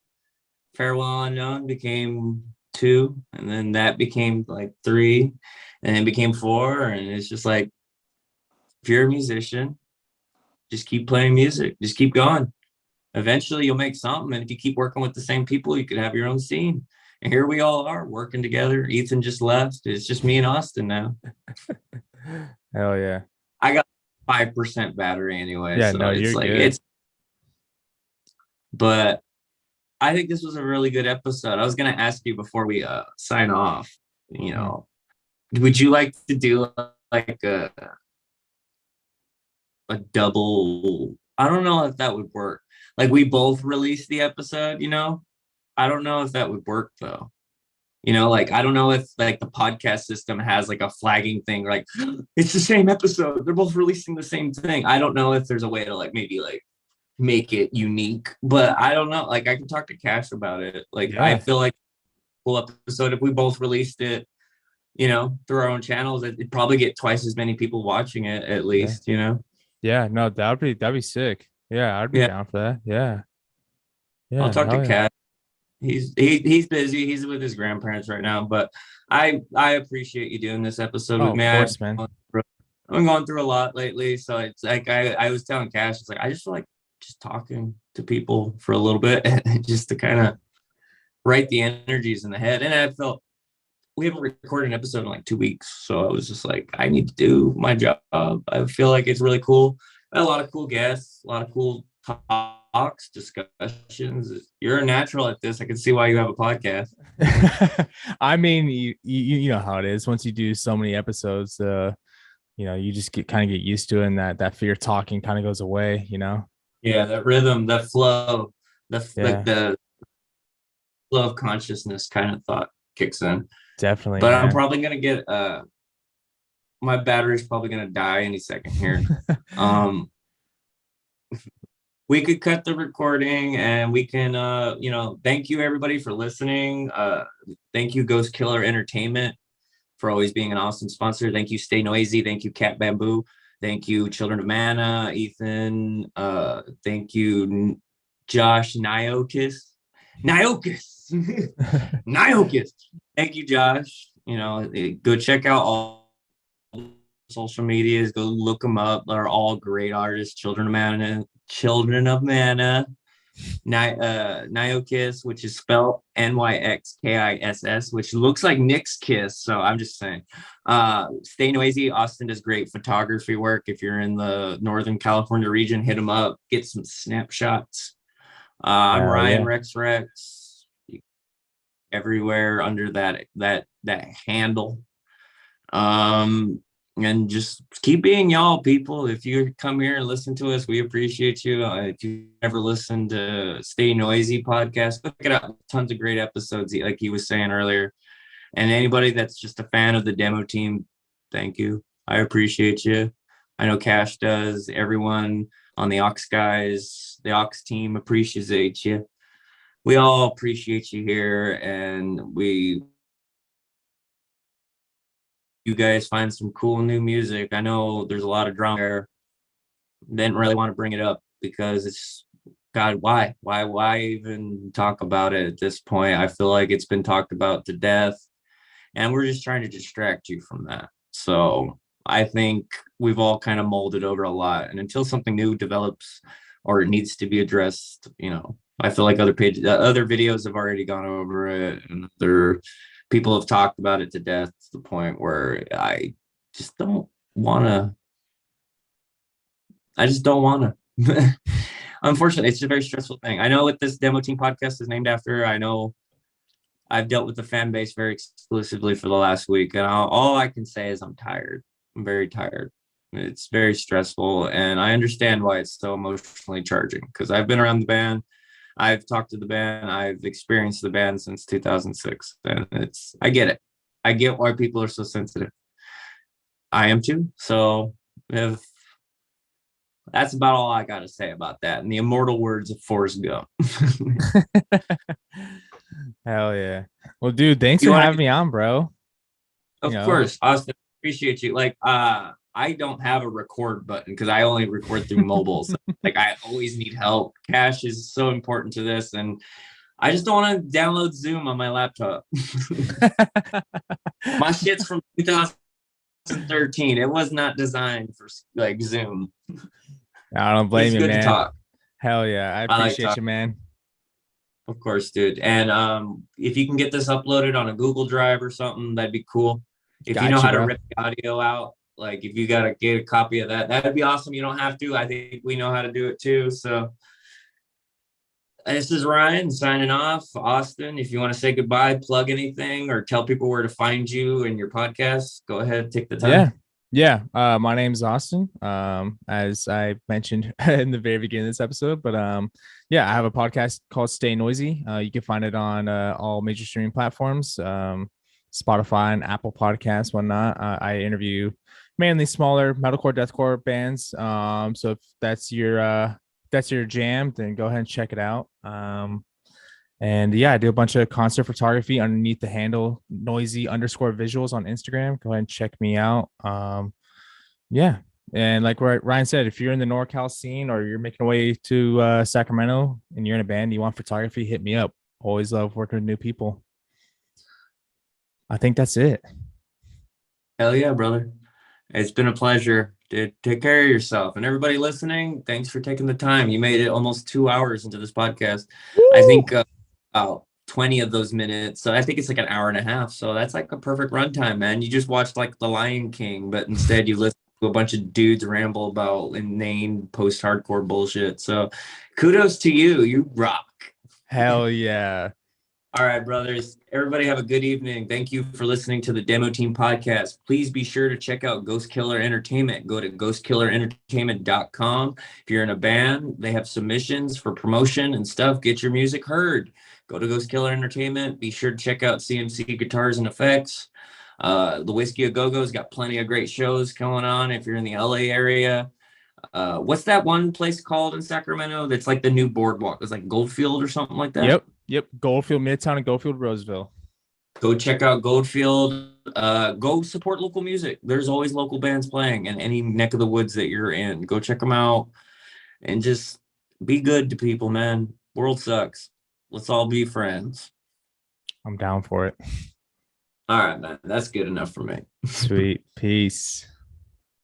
Farewell Unknown became 2, and then that became like 3, and then became 4, and it's just like, if you're a musician, just keep playing music, just keep going. Eventually you'll make something, and if you keep working with the same people, you could have your own scene. And here we all are working together. Ethan just left. It's just me and Austin now. Hell yeah. I got 5% battery anyway. Yeah, so no, it's you're like good. But I think this was a really good episode. I was gonna ask you before we sign off, you know, would you like to do like a double? I don't know if that would work. Like we both release the episode, you know? I don't know if that would work though. You know, like I don't know if like the podcast system has like a flagging thing, like it's the same episode. They're both releasing the same thing. I don't know if there's a way to like maybe like make it unique, but I don't know. Like I can talk to Cash about it. Like I feel like cool episode if we both released it, you know, through our own channels, it'd probably get twice as many people watching it at least, you know. Yeah, no, that'd be sick. Yeah, I'd be down for that. Yeah. I'll talk to Cash. He's busy. He's with his grandparents right now, but I appreciate you doing this episode with me. Of course, man. I'm going through a lot lately, so it's like I was telling Cash, it's like I just feel like just talking to people for a little bit, just to kind of write the energies in the head. And I felt we haven't recorded an episode in like 2 weeks, so I was just like, I need to do my job. I feel like it's really cool. I had a lot of cool guests, a lot of cool talks, discussions. You're a natural at this. I can see why you have a podcast. I mean, you know how it is. Once you do so many episodes, you know, you just kind of get used to it, and that fear talking kind of goes away, you know. Yeah, that rhythm, that flow, like the flow of consciousness kind of thought kicks in. Definitely. But man, I'm probably gonna get my battery's probably gonna die any second here. we could cut the recording and we can, thank you everybody for listening. Thank you Ghost Killer Entertainment for always being an awesome sponsor. Thank you Stay Noisy. Thank you Catbamboo. Thank you Children of Mana, Ethan. Thank you Josh Nyxkiss. Nyxkiss. Thank you, Josh. Go check out all social medias. Go look them up. They're all great artists. Children of Mana. Nyxkiss, which is spelled Nyxkiss, which looks like Nyxkiss. So I'm just saying. Stay Noisy. Austin does great photography work. If you're in the Northern California region, hit him up. Get some snapshots. I'm Ryan Rex everywhere under that handle. And just keep being y'all, people. If you come here and listen to us, we appreciate you. If you ever listen to Stay Noisy podcast, look it up. Tons of great episodes, like he was saying earlier. And anybody that's just a fan of the demo team, thank you. I appreciate you. I know Cash does. Everyone on the Ox guys, the Ox team appreciates you. We all appreciate you here, and you guys find some cool new music. I know there's a lot of drama there. Didn't really want to bring it up because it's God, why even talk about it at this point? I feel like it's been talked about to death, and we're just trying to distract you from that. So I think we've all kind of molded over a lot, and until something new develops or it needs to be addressed, I feel like other videos have already gone over it, and other people have talked about it to death to the point where I just don't want to. Unfortunately, it's a very stressful thing. I know what this demo team podcast is named after. I know I've dealt with the fan base very exclusively for the last week, and all I can say is I'm tired. I'm very tired. It's very stressful, and I understand why it's so emotionally charging because I've been around the band. I've talked to the band. I've experienced the band since 2006, and I get it. I get why people are so sensitive. I am too. So that's about all I got to say about that. In the immortal words of Forrest Gump. Hell yeah. Well, dude, thanks for having me on, bro. Of course, Austin, appreciate you. Like, I don't have a record button because I only record through mobile. So, I always need help. Cash is so important to this, and I just don't want to download Zoom on my laptop. My shit's from 2013. It was not designed for Zoom. I don't blame you, man. It's good to talk. Hell yeah, I appreciate you, man. Of course, dude. And if you can get this uploaded on a Google Drive or something, that'd be cool. If you know how to rip the audio out, if you got to get a copy of that, that'd be awesome. You don't have to. I think we know how to do it too. So this is Ryan signing off. Austin, if you want to say goodbye, plug anything, or tell people where to find you and your podcast, go ahead, take the time. Yeah. My name's Austin. As I mentioned in the very beginning of this episode, but I have a podcast called Stay Noisy. You can find it on all major streaming platforms, Spotify and Apple Podcasts, whatnot. I interview mainly smaller metalcore, deathcore bands. So if that's your jam, then go ahead and check it out. And I do a bunch of concert photography underneath the handle noisy_visuals on Instagram. Go ahead and check me out. And like Ryan said, if you're in the NorCal scene or you're making a way to Sacramento and you're in a band, you want photography, hit me up. Always love working with new people. I think that's it. Hell yeah, brother. It's been a pleasure. Dude, take care of yourself. And everybody listening, thanks for taking the time. You made it almost 2 hours into this podcast. Woo! I think about 20 of those minutes. So I think it's like an hour and a half. So that's like a perfect runtime, man. You just watched The Lion King, but instead you listened to a bunch of dudes ramble about inane post-hardcore bullshit. So kudos to you. You rock. Hell yeah. All right, brothers. Everybody have a good evening. Thank you for listening to the Demo Team podcast. Please be sure to check out Ghost Killer Entertainment. Go to ghostkillerentertainment.com. If you're in a band, they have submissions for promotion and stuff. Get your music heard. Go to Ghost Killer Entertainment. Be sure to check out CMC Guitars and Effects. The Whiskey A Go-Go's got plenty of great shows going on if you're in the LA area. What's that one place called in Sacramento that's like the new boardwalk? It's like Goldfield or something like that. Yep. Goldfield Midtown and Goldfield Roseville. Go check out Goldfield. Go support local music. There's always local bands playing in any neck of the woods that you're in. Go check them out and just be good to people, man. World sucks. Let's all be friends. I'm down for it. All right, man. That's good enough for me. Sweet. Peace.